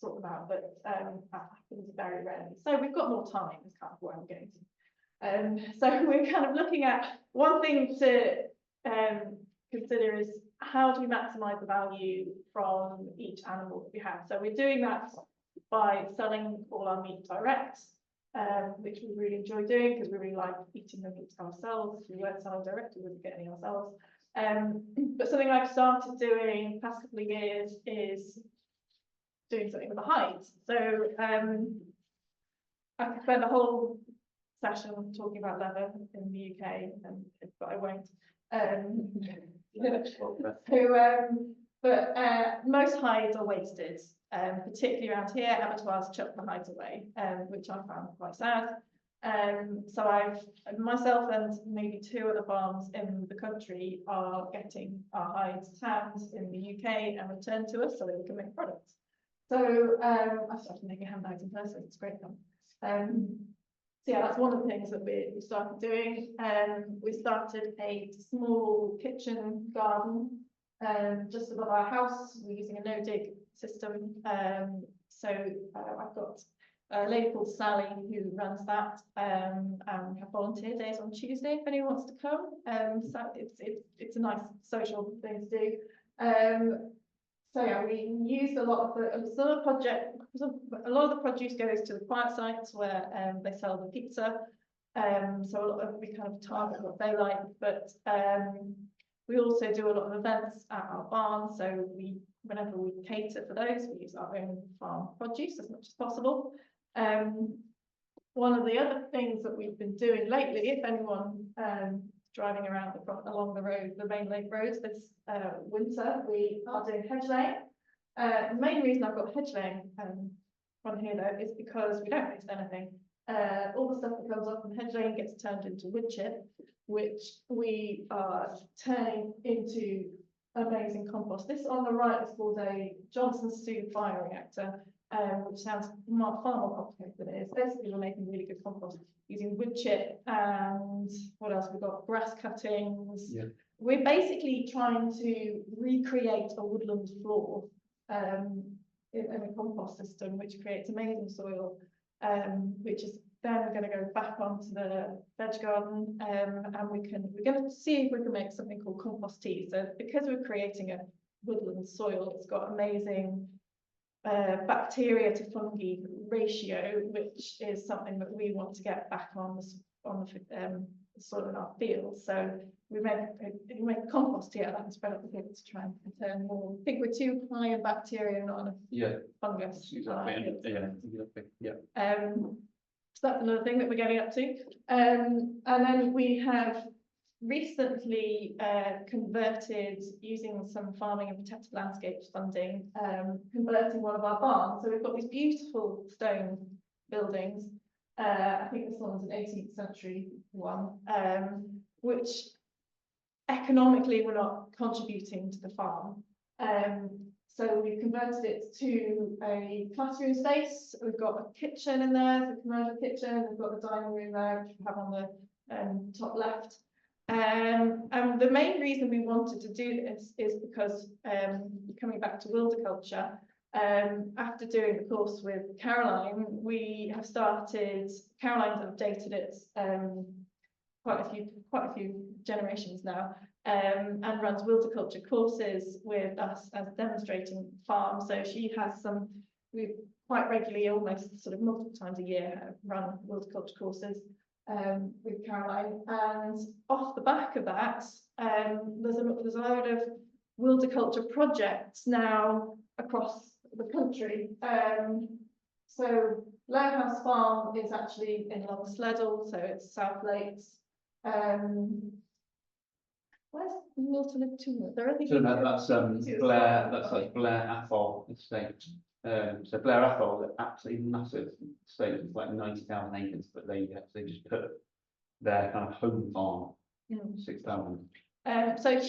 sort them out, but that happens very rarely. So we've got more time is kind of where I'm getting to. So we're kind of looking at one thing to consider is how do we maximise the value from each animal that we have. So we're doing that by selling all our meat direct, which we really enjoy doing because we really like eating the meat ourselves. If we weren't selling direct, we wouldn't get any ourselves. But something I've started doing the past couple of years is doing something with the hides. So I could spend a whole session talking about leather in the UK, but I won't. But most hides are wasted, particularly around here. Abattoirs chuck the hides away, which I found quite sad. So myself and maybe 2 other farms in the country are getting our hides tanned in the UK and returned to us so that we can make products. So I started making handbags in person. It's great fun. So yeah, that's one of the things that we started doing. We started a small kitchen garden just above our house. We're using a no-dig system. So I've got a lady called Sally who runs that, and we have volunteer days on Tuesday if anyone wants to come. So it's a nice social thing to do. So yeah, we used a lot of the project. A lot of the produce goes to the quiet sites where they sell the pizza. So a lot of we kind of target what they like, but we also do a lot of events at our barn. So whenever we cater for those, we use our own farm produce as much as possible. One of the other things that we've been doing lately, if anyone driving around along the road, the main lake roads this winter, we are doing hedge laying. The main reason I've got hedge laying on here though is because we don't waste anything. All the stuff that comes off from hedge laying gets turned into wood chip, which we are turning into amazing compost. This on the right is called a Johnson Stew bioreactor, which sounds far more complicated than it is. Basically, we're making really good compost using wood chip and what else? We've got grass cuttings. Yeah. We're basically trying to recreate a woodland floor in a compost system, which creates amazing soil, which is then going to go back onto the veg garden, and we're going to see if we can make something called compost tea. So because we're creating a woodland soil, it's got amazing bacteria to fungi ratio, which is something that we want to get back on the soil in our fields. So we make compost here that and spread up the field to try and turn more. I think we're too high in bacteria, not enough fungus. So that's another thing that we're getting up to. And then we have recently converted, using some farming and protected landscapes funding, converting one of our barns. So we've got these beautiful stone buildings. I think this one's an 18th century one, which economically we're not contributing to the farm. So we've converted it to a classroom space. We've got a kitchen in there, the commercial kitchen. We've got the dining room there, which we have on the top left. And the main reason we wanted to do this is because, coming back to Wilderculture, after doing the course with Caroline, Caroline's updated it quite a few generations now, and runs Wilderculture courses with us as a demonstrating farm. So she has we quite regularly, almost sort of multiple times a year, run Wilderculture courses with Caroline. And off the back of that, there's a load of Wilderculture projects now across the country. So Low House Farm is actually in Long Sleddle, so it's South Lakes. Where's Milton Tumor? There are So that's Blair. That's like Blair Athol estate. So Blair Athol, absolutely massive estate. It's like 90,000 acres, but they just put their kind of home farm 6,000. So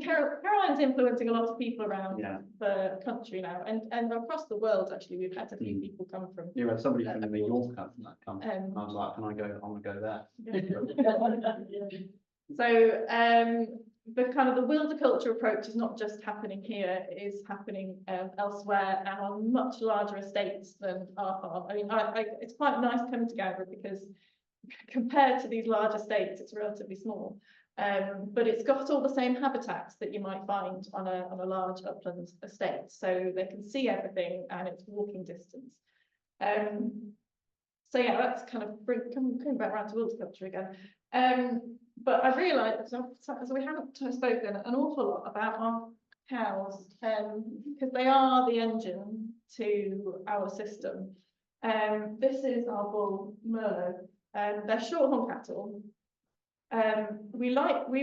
Caroline's influencing a lot of people around the country now, and across the world. Actually, we've had a few people come from. You had somebody from New York that come. I was like, can I go? I want to go there. So the kind of the Wilderculture approach is not just happening here; it is happening elsewhere and on much larger estates than our farm. I mean, it's quite nice coming together because compared to these large estates, it's relatively small. But it's got all the same habitats that you might find on a large upland estate, so they can see everything and it's walking distance. So yeah, that's kind of coming back around to Wilderculture again. But I realised, so we haven't spoken an awful lot about our cows, because they are the engine to our system. This is our bull Merlot. They're shorthorn cattle. We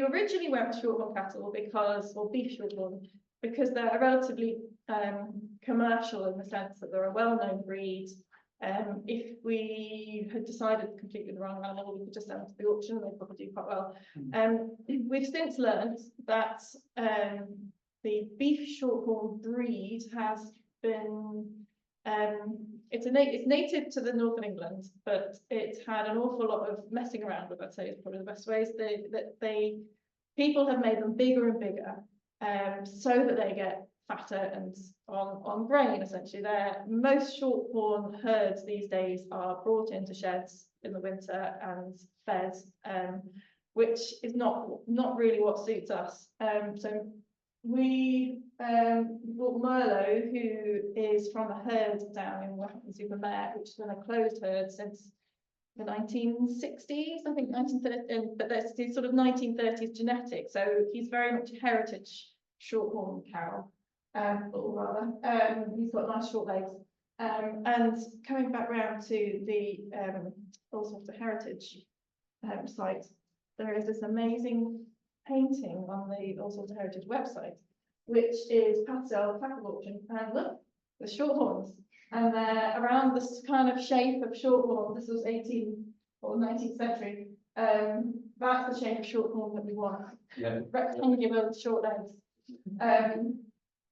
originally went with shorthorn cattle or beef shorthorn, because they're relatively commercial in the sense that they're a well-known breed. If we had decided completely the wrong animal, we could just send them to the auction and they'd probably do quite well. We've since learned that the beef shorthorn breed has been it's native to the northern England, but it's had an awful lot of messing around with, I'd say, is probably the best ways. People have made them bigger and bigger, so that they get fatter and on grain, essentially. Most shorthorn herds these days are brought into sheds in the winter and fed, which is not really what suits us. So we bought Merlot, who is from a herd down in Western-super-Mare, which has been a closed herd since the 1960s, I think 1930, but that's his sort of 1930s genetic. So he's very much a heritage shorthorn cow, or rather, he's got nice short legs. And coming back round to the Ullswater heritage site, there is this amazing painting on the Ullswater Heritage website, which is pastel tackle auction. And look, the shorthorns, and they're around this kind of shape of shorthorn. This was 18th or 19th century. That's the shape of shorthorn that we want. Yeah. Rectangular short legs.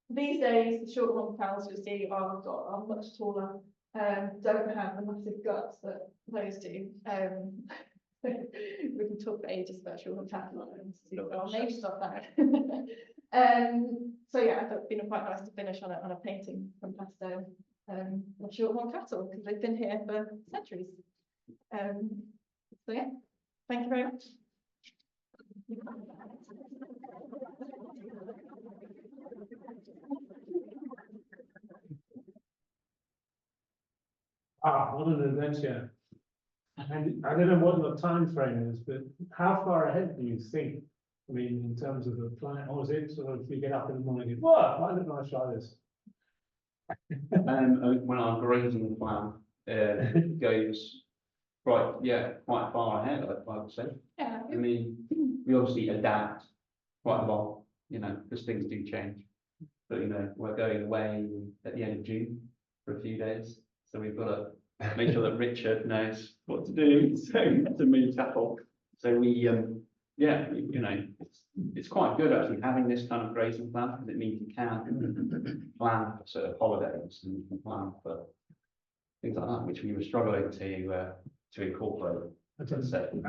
These days, the shorthorn cows you see are much taller. Don't have the massive guts that those do. We can talk for ages about shorthorn cattle and maybe stop that. So yeah, I thought it'd been quite nice to finish on a painting from pastel of shorthorn cattle, because they've been here for centuries. So yeah, thank you very much. What an adventure. And I don't know what your time frame is, but how far ahead do you think? I mean, in terms of the plan, or is it sort of you get up in the morning and, whoa, why didn't I try this? When our grazing plan goes quite far ahead, I would say. Yeah. I mean, we obviously adapt quite a lot, because things do change. But we're going away at the end of June for a few days, so we've got to make sure that Richard knows what to do, so to move cattle. So we, it's quite good actually having this kind of grazing plan, because it means you can plan for sort of holidays, and you can plan for things like that, which we were struggling to incorporate. I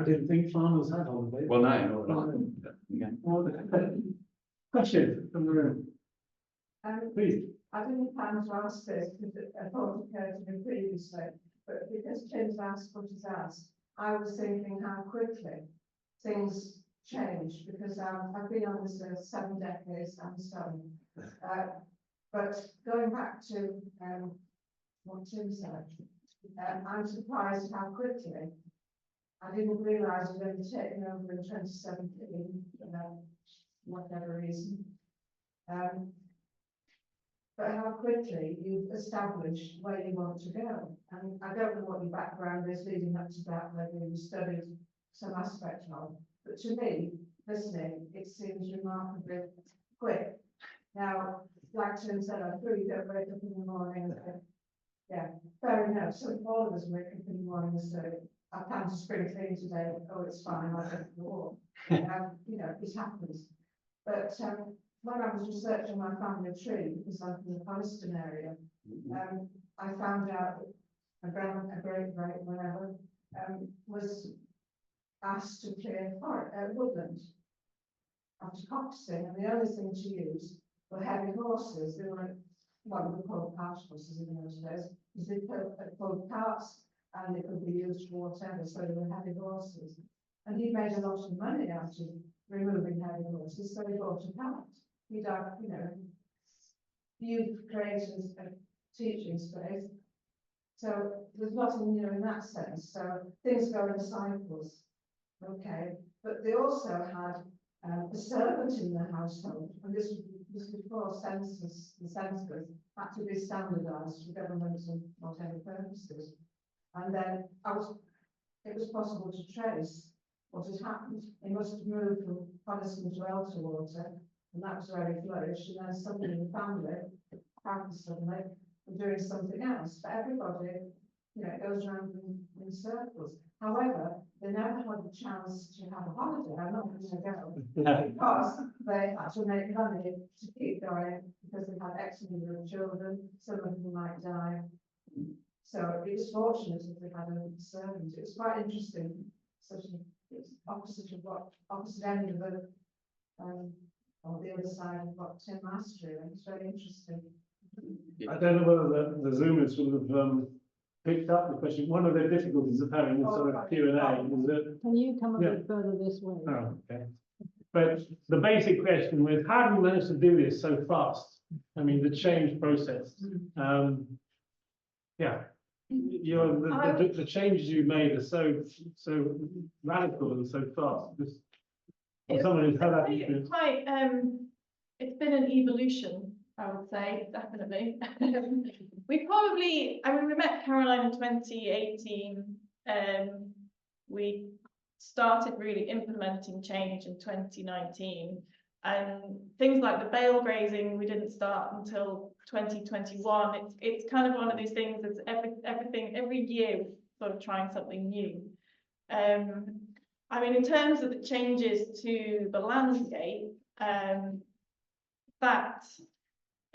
didn't think farmers had holidays. Well, no, nor did I. Yeah. Question from the room, please. I didn't plan to ask this because a thought occurred to me previously, but because Tim's asked what he's asked, I was thinking how quickly things change, because I've been on this earth 7 decades and so on. But going back to what Tim said, I'm surprised how quickly. I didn't realise it had only taken over in 2017, whatever reason. But how quickly you've established where you want to go. And I don't know what your background is leading up to that, whether you studied some aspect of, but to me, listening, it seems remarkably quick. Now, like Tim said, I'm sure you don't wake up in the morning. Yeah, fair enough. So all of us wake up in the morning and say, I plan to spring clean today. Oh, it's fine. I'll go for the walk. You know, it happens. But when I was researching my family tree, because I'm from the Palestine area, I found out that a great whatever, was asked to clear woodland after copsing, and the only thing to use were heavy horses. They were what we call cart horses in those days, because they pulled carts and they could be used for whatever, so they were heavy horses. And he made a lot of money out of removing heavy horses, so he bought a cart. He'd have, you know, youth creators a teaching space. So there's nothing new in that sense. So things go in cycles. Okay. But they also had a servant in the household, and this was before the census had to be standardised for government and whatever purposes. And then it was possible to trace what had happened. He must have moved from Palestine to Ullswater, and that was where he flourished. And then somebody in the family happened suddenly doing something else. But everybody, you know, it goes around in circles. However, they never had the chance to have a holiday. I'm not going to go because they had to make money to keep going, because they had X number of children. Some of them might die. So it was fortunate that they had a servant. It was quite interesting. Sort of, it's opposite end of the or the other side of what Tim asked you. It's very interesting. I don't know whether the Zoomers would have picked up the question. One of the difficulties of having this sort of Q&A is that. Can you come a bit further this way? Oh, okay. But the basic question was, how do you manage to do this so fast? I mean, the change process. Yeah. The changes you made are so radical and so fast. Just for someone who's had that experience. Quite, it's been an evolution, I would say, definitely. We probably, I mean, we met Caroline in 2018. We started really implementing change in 2019. And things like the bale grazing, we didn't start until 2021. It's kind of one of these things that's every year sort of trying something new. I mean, in terms of the changes to the landscape, that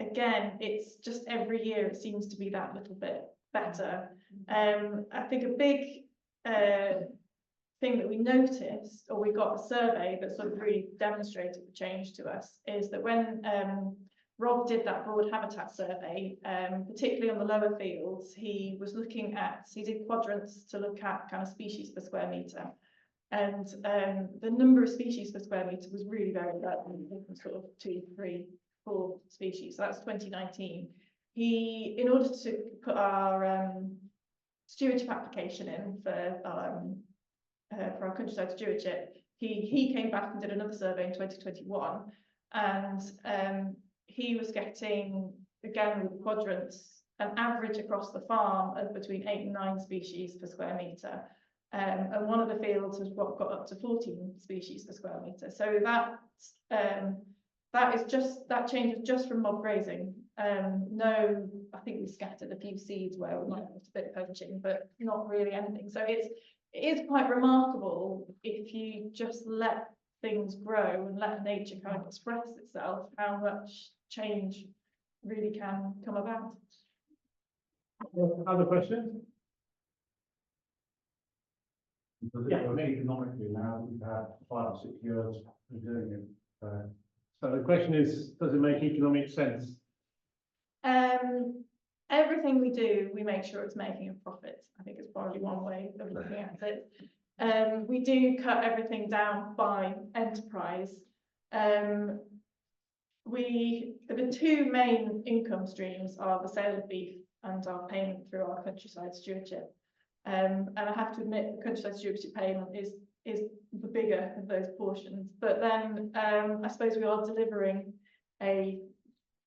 again, it's just every year it seems to be that little bit better. I think a big thing that we noticed, or we got a survey that sort of really demonstrated the change to us, is that when Rob did that broad habitat survey, particularly on the lower fields, he did quadrants to look at kind of species per square metre. And the number of species per square metre was really very low, sort of 2, 3, 4 species. So that's 2019. In order to put our stewardship application in for our countryside stewardship, he came back and did another survey in 2021, and he was getting, again with quadrants, an average across the farm of between 8 and 9 species per square metre. And one of the fields has got up to 14 species per square metre. So that changes just from mob grazing. No, I think we scattered a few seeds where we might have a bit of poaching, but not really anything. So it is quite remarkable if you just let things grow and let nature kind of express itself, how much change really can come about. Other questions? Does it Yeah. work economically now that we've had 5 or 6 years of doing it? So the question is, does it make economic sense? Everything we do, we make sure it's making a profit. I think it's probably one way of looking at it. We do cut everything down by enterprise. The two main income streams are the sale of beef and our payment through our countryside stewardship. And I have to admit, the countryside stewardship payment is the bigger of those portions. But then I suppose we are delivering a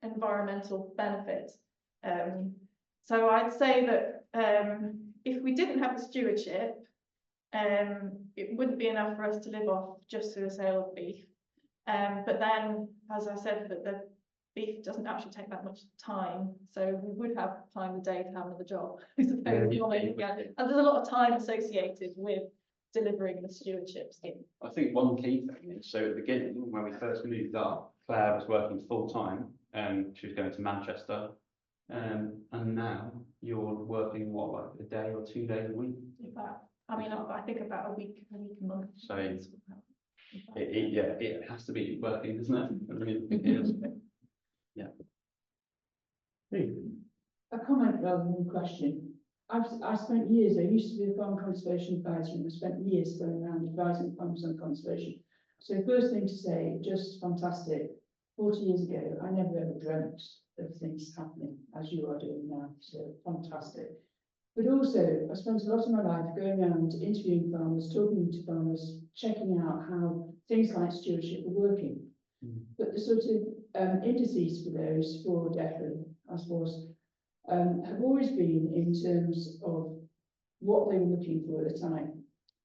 environmental benefit. So I'd say that if we didn't have the stewardship, it wouldn't be enough for us to live off just through the sale of beef. But then, as I said, that the beef doesn't actually take that much time, so we would have time a day to have another job. I suppose. Yeah. And there's a lot of time associated with delivering the stewardship scheme. I think one key thing is, so at the beginning, when we first moved up, Claire was working full time, she was going to Manchester, and now you're working what, like a day or 2 days a week? In fact, I mean, I think about a week a month. So it has to be working, doesn't it? I mean, it is. A comment rather than a question. I spent years, I used to be a farm conservation advisor, and I spent years going around advising farmers on conservation. So first thing to say, just fantastic. 40 years ago, I never ever dreamt of things happening as you are doing now. So fantastic. But also, I spent a lot of my life going around interviewing farmers, talking to farmers, checking out how things like stewardship are working. But the sort of indices for those, for DEFRA, I suppose, have always been in terms of what they were looking for at the time.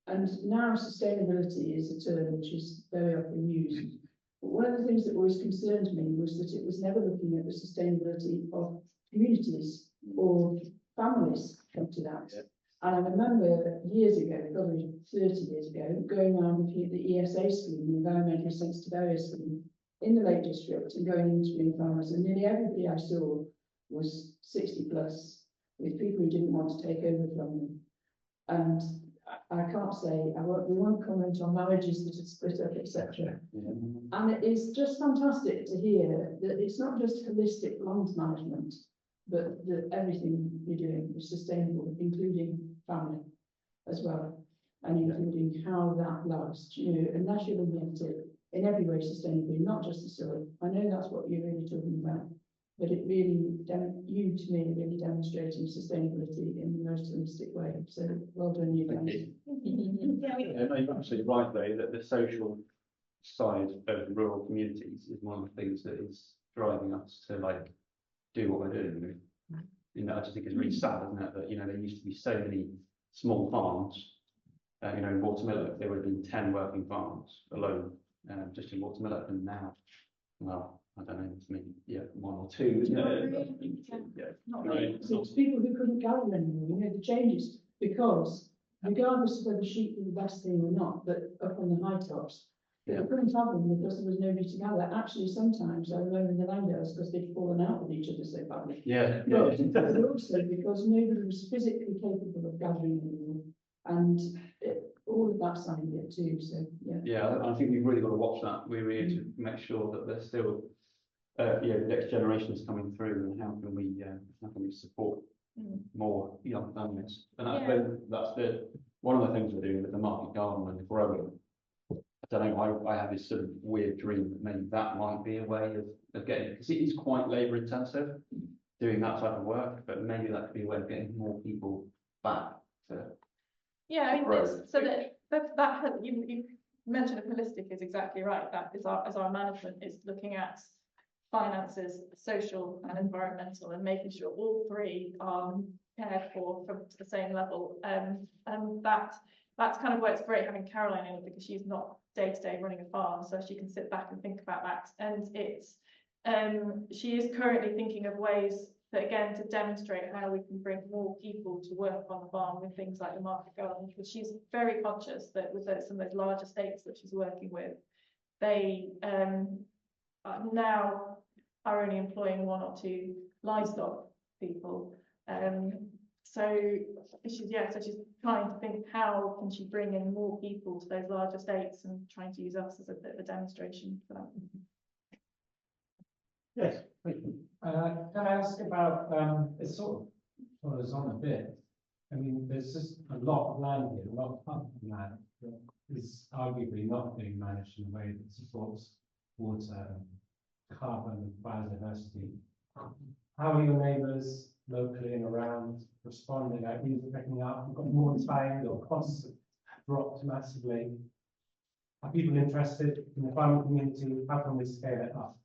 And now sustainability is a term which is very often used. But one of the things that always concerned me was that it was never looking at the sustainability of communities or families come to that. Yeah. And I remember years ago, probably 30 years ago, going around looking at the ESA scheme, the environmentally sensitive area scheme, in the Lake District and going into interviewing farmers, and nearly everybody I saw was 60 plus, with people who didn't want to take over from them. And I can't say, we won't comment on marriages that are split up, etc. And it is just fantastic to hear that it's not just holistic land management, but that everything you're doing is sustainable, including family as well, and including how that lasts, unless you're looking at it in every way sustainably, not just the soil. I know that's what you're really talking about, but it really, you to me, really demonstrating sustainability in the most holistic way. So well done, you guys. Yeah, no, you're absolutely right, though, that the social side of rural communities is one of the things that is driving us to do what we're doing. I just think it's really sad, isn't it, that there used to be so many small farms. In Watermillock, there would have been 10 working farms alone, just in Watermillock, and now, well, I don't know, maybe 1 or 2, isn't it? Not Right. So it's people who couldn't gather anymore, the changes, because regardless of whether sheep were the best thing or not, but up on the high tops, they couldn't have them because there was nobody to gather. Actually, sometimes I remember in the landowners because they'd fallen out with each other so badly. Yeah. But also because nobody was physically capable of gathering anymore, and all of that side of it too. So Yeah, I think we've really got to watch that. We really need to make sure that there's still, the next generation is coming through, and how can we support more young families? And that's one of the things we're doing with the market garden and growing. I don't know, I have this sort of weird dream that maybe that might be a way of getting, because it is quite labour intensive doing that type of work, but maybe that could be a way of getting more people back to. Yeah, I mean, that you mentioned of holistic is exactly right. That is our management is looking at finances, social and environmental, and making sure all three are cared for to the same level. And that's kind of where it's great having Caroline in, because she's not day to day running a farm, so she can sit back and think about that. And it's she is currently thinking of ways that, again, to demonstrate how we can bring more people to work on the farm with things like the market garden, because she's very conscious that with some of those large estates that she's working with, they now are only employing 1 or 2 livestock people. So she's trying to think how can she bring in more people to those large estates and trying to use us as a bit of a demonstration for that. Yes, thank you. Can I ask about, it's sort of follows on a bit. I mean, there's just a lot of land here, a lot of public land that is arguably not being managed in a way that supports water, carbon, and biodiversity. How are your neighbours locally and around responding? Are you picking up? You've got more time, your costs have dropped massively. Are people interested in the farming community? How can we scale it up?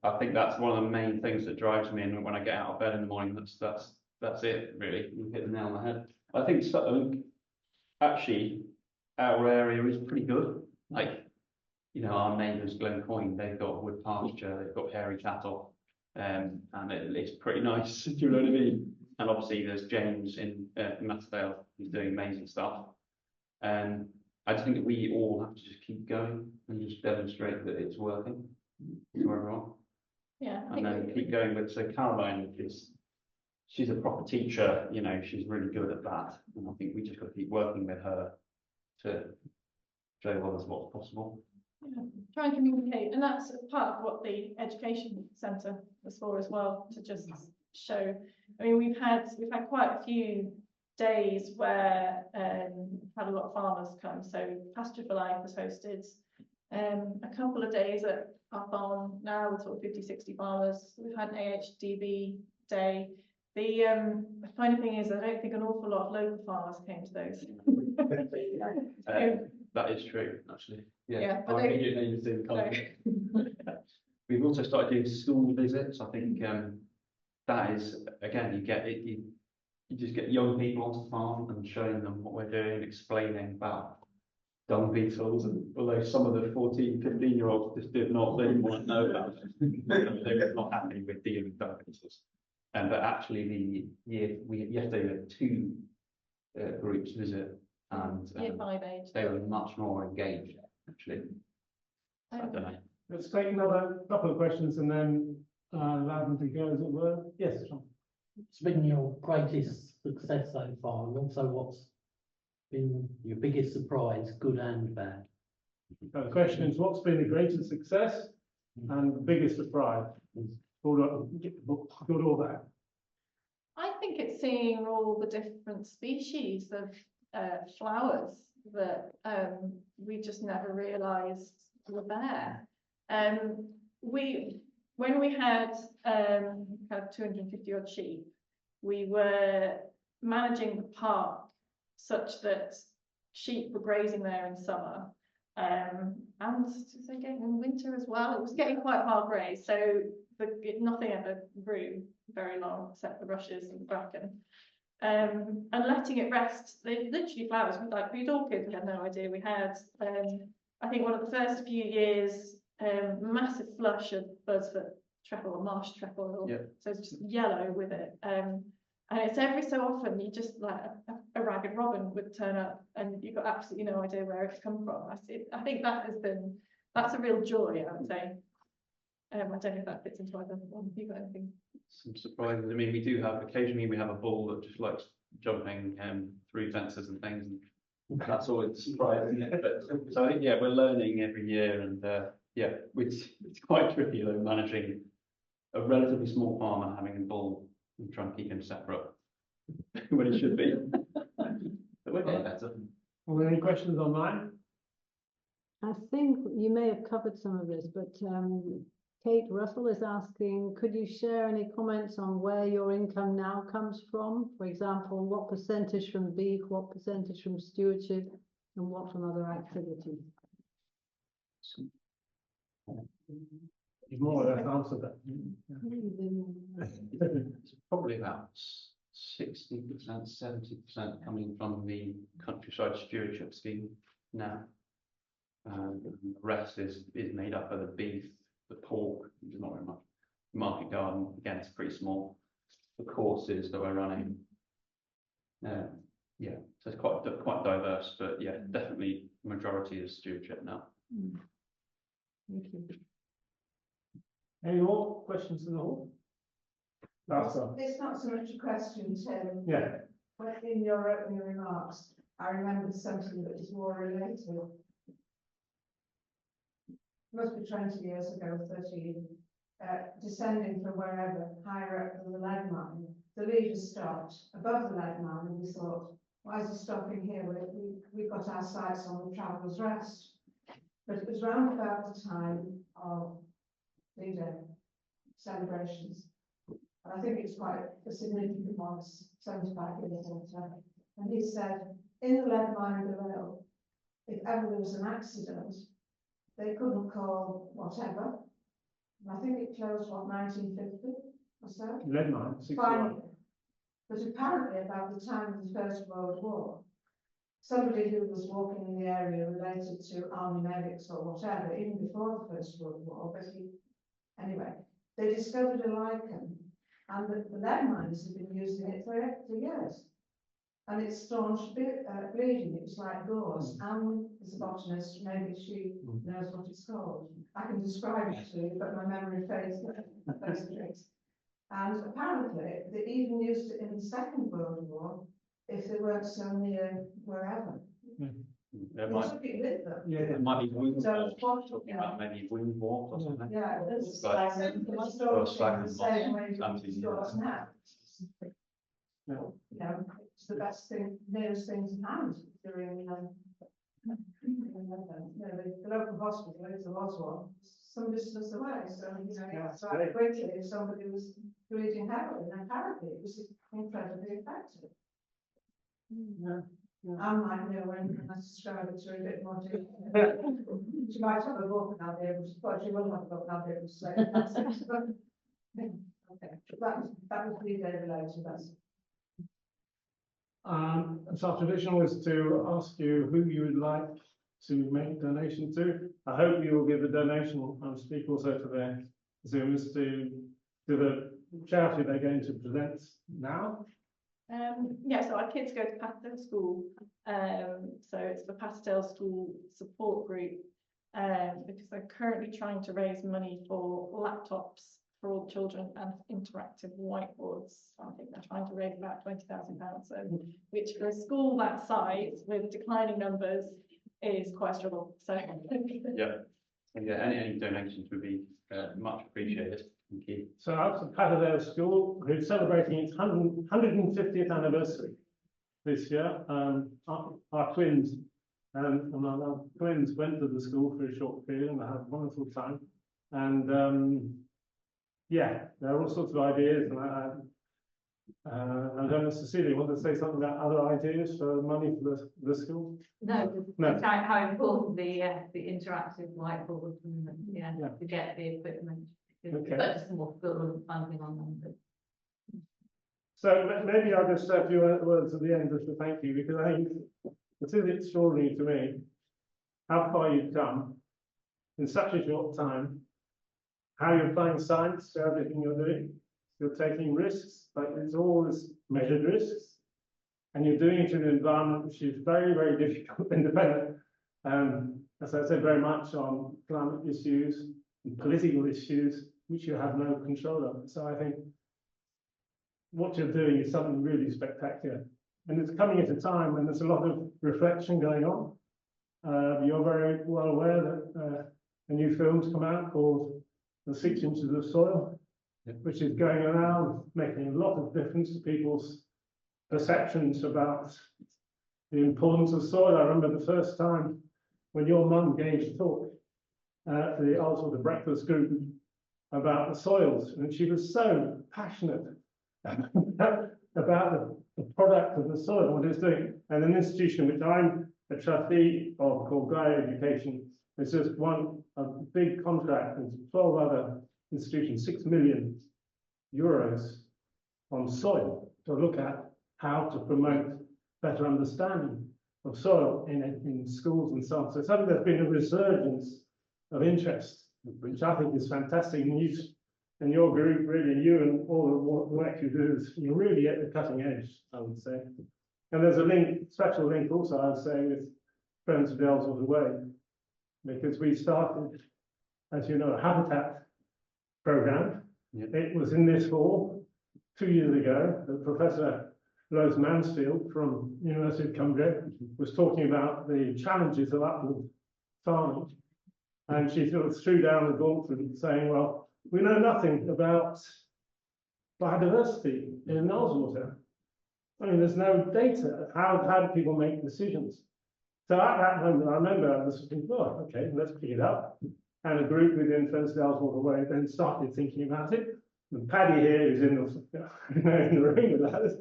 I think that's one of the main things that drives me, and when I get out of bed in the morning, that's it really. You hit the nail on the head. I think actually our area is pretty good. Like, you know, our neighbours Glencoyne, they've got wood pasture, they've got hairy cattle, and it's pretty nice. Do you know what I mean? And obviously there's James in Matterdale, who's doing amazing stuff. I just think that we all have to just keep going and just demonstrate that it's working to everyone. Yeah, I And then keep going with, so Caroline she's a proper teacher, you know, she's really good at that. And I think we just got to keep working with her to show others what's possible. yeah, try and communicate, and that's part of what the education centre was for as well, to just show. I mean, we've had quite a few days where had a lot of farmers come. So Pasture-for-Life was hosted a couple of days at our farm now with sort of 50-60 farmers. We've had an AHDB day. The funny thing is, I don't think an awful lot of local farmers came to those. That is true, actually. Yeah, but our they- immediate neighbours didn't come. We've also started doing school visits. I think that is, again, you get it. You just get young people onto the farm and showing them what we're doing, explaining about dung beetles, and although some of the 14, 15-year-olds just did not, they didn't want to know about it. They were not happy with dealing with dung beetles. But actually, yesterday we had 2 groups visit, and Year 5 age. they were much more engaged, actually. I don't know. Let's take another couple of questions and then allow them to go, as it were. Yes, John. What's been your greatest success so far, and also what's been your biggest surprise, good and bad? The question is, what's been the greatest success and the biggest surprise? Hold on, get the book, got all that. I think it's seeing all the different species of flowers that we just never realised were there. When we had kind of 250 odd sheep, we were managing the park such that sheep were grazing there in summer, and in winter as well. It was getting quite hard grazed, so nothing ever grew very long except the rushes and the bracken. And letting it rest, they literally flowers with like blue orchids. We had no idea we had. I think one of the first few years, massive flush of buzzfoot trefoil or marsh trefoil, Yeah. so it's just yellow with it. And it's every so often you just like a ragged robin would turn up, and you've got absolutely no idea where it's come from. I think that's a real joy, I would say. I don't know if that fits into either one. Have you got anything? Some surprises. I mean, occasionally we have a bull that just likes jumping through fences and things, and that's always a surprise, isn't it? But so I think, yeah, we're learning every year, and yeah, it's quite tricky though, managing a relatively small farmer having a bull and trying to keep him separate when he should be. But we're getting better. Are there any questions online? I think you may have covered some of this, but Kate Russell is asking, could you share any comments on where your income now comes from? For example, what percentage from beef, what percentage from stewardship, and what from other activities? You've more or less answered that. It's probably about 60%, 70% coming from the countryside stewardship scheme now. The rest is made up of the beef, the pork, which is not very much. Market garden, again, it's pretty small. The courses that we're running. Yeah, so it's quite diverse, but yeah, definitely majority is stewardship now. Thank you. Any more questions in the hall? That's all. It's not so much a question, Tim. Yeah, When in your opening remarks, I remembered something that was more related. Must be 20 years ago, 30, descending from wherever, higher up than the lead mine. The leader stopped above the lead mine and we thought, why is he stopping here? We've got our sights on the Traveller's Rest. But it was round about the time of leader celebrations. And I think it's quite a significant one, 75 years later. And he said, in the lead mine below, if ever there was an accident, they couldn't call whatever. And I think it closed, what, 1950 or so? lead mine, 61. Finally. But apparently about the time of the First World War, somebody who was walking in the area related to army medics or whatever, even before the First World War, but anyway, they discovered a lichen, and the lead mines have been using it for years. And it staunched bleeding. It was like gauze. And as a botanist, maybe she knows what it's called. I can describe it to you, but my memory fades those tricks. And apparently, they even used it in the Second World War if they weren't so near wherever. There They might, took it with them. Yeah, there might be wound So wall, it's what- talking about maybe wound wall or something. Yeah, it's Right. like it's stored slag in and the same way moss, it's stored now. No. You know, it's the best thing, nearest thing to hand during, the local hospital, if there was one, some distance away, so, you know, Yeah, it's right great. quickly if somebody was bleeding heavily, and apparently it was incredibly effective. Yeah. I might know when I describe it to her a bit more detail. She might have a book and I'll be able to, well, she will have a book and I'll be able to say that's it. Okay, that was really related, that's. So our tradition was to ask you who you would like to make donation to. I hope you will give a donation and speak also to the Zoomers to the charity they're going to present now. Yeah, so our kids go to Pasteur School, so it's the Pasteur School support group, because they're currently trying to raise money for laptops for all children and interactive whiteboards. So I think they're trying to raise about £20,000, so, which for a school that size with declining numbers is quite a struggle. So Yeah, any donations would be much appreciated. Thank you. So out of Pasteur School, who's celebrating its 150th anniversary this year. Our twins and our twins went to the school for a short period and they had a wonderful time. And yeah, there are all sorts of ideas. And I don't know, Cecilia, you want to say something about other ideas for money for the school? No, No. just how important the interactive whiteboard and Yeah. to get the equipment. Okay. But just more funding on them. But So maybe I'll just say a few words at the end just to thank you, because I think it is extraordinary to me how far you've come in such a short time, how you're applying science to everything you're doing. You're taking risks, but it's always measured risks, and you're doing it in an environment which is very, very difficult and dependent, as I said, very much on climate issues and political issues, which you have no control of. So I think what you're doing is something really spectacular. And it's coming at a time when there's a lot of reflection going on. You're very well aware that a new film's come out called The 6 Inches of Soil, which is going around making a lot of difference to people's perceptions about the importance of soil. I remember the first time when your mum gave a talk to the Ullswater breakfast group about the soils, and she was so passionate about the product of the soil, what it's doing. And an institution which I'm a trustee of called Gaia Education is just one a big contract with 12 other institutions, €6 million on soil to look at how to promote better understanding of soil in schools and so on. So suddenly there's been a resurgence of interest, which I think is fantastic. And your group, really, you and all the work you do, you're really at the cutting edge, I would say. And there's a link, special link also, I would say, with Friends of the Ullswater Way, because we started, as you know, a habitat program. Yeah. It was in this hall, 2 years ago that Professor Rose Mansfield from University of Cumbria was talking about the challenges of upland farming. And she sort of threw down the gauntlet saying, well, we know nothing about biodiversity in Ullswater. I mean, there's no data. How do people make decisions? So at that moment, I remember I was thinking, oh, okay, let's pick it up. And a group within Ullswater Way then started thinking about it. And Paddy here, who's in the room with us,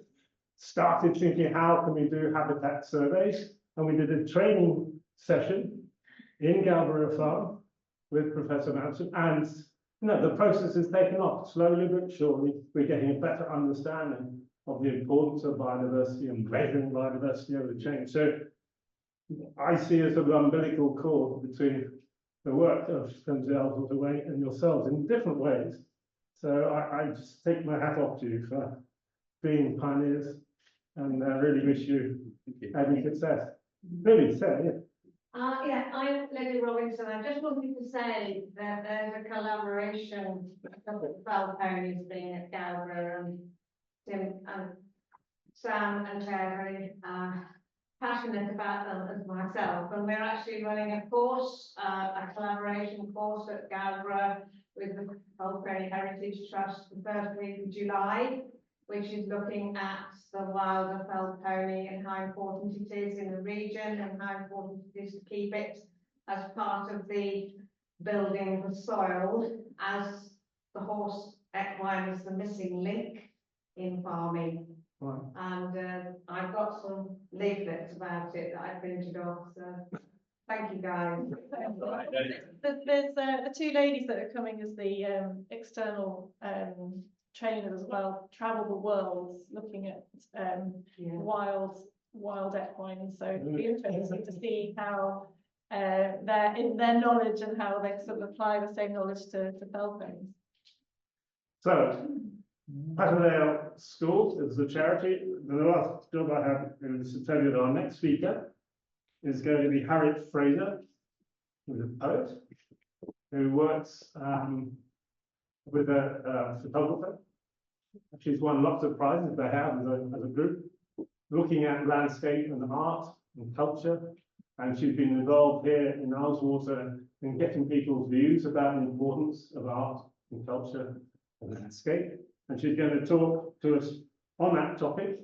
started thinking, how can we do habitat surveys? And we did a training session in Galborough Farm with Professor Manson, and the process has taken off slowly but surely. We're getting a better understanding of the importance of biodiversity and measuring biodiversity over the chain. So I see a sort of umbilical cord between the work of Ullswater Way and yourselves in different ways. So I just take my hat off to you for being pioneers, and really wish you every success. Really, Sarah, yeah. Yeah, I'm Lady Robinson. I just wanted to say that there's a collaboration of the fell ponies being at Galborough, and Tim and Sam and Claire are very passionate about them as myself. And we're actually running a course, a collaboration course at Galborough with the Fell Pony Heritage Trust the first week of July, which is looking at the wilder fell pony and how important it is in the region and how important it is to keep it as part of the building the soil, as the horse equine is the missing link in farming. Wow. And I've got some leaflets about it that I printed off, so thank you guys. There's the two ladies that are coming as the external trainers as well, travel the world looking at wild equine. So it'd be interesting to see how their knowledge and how they sort of apply the same knowledge to fell ponies. So, Patterdale Schools is a charity. The last job I have is to tell you that our next speaker is going to be Harriet Fraser, who's a poet, who works with a photographer. She's won lots of prizes they have as a group, looking at landscape and art and culture. And she's been involved here in Ullswater in getting people's views about the importance of art and culture and landscape. And she's going to talk to us on that topic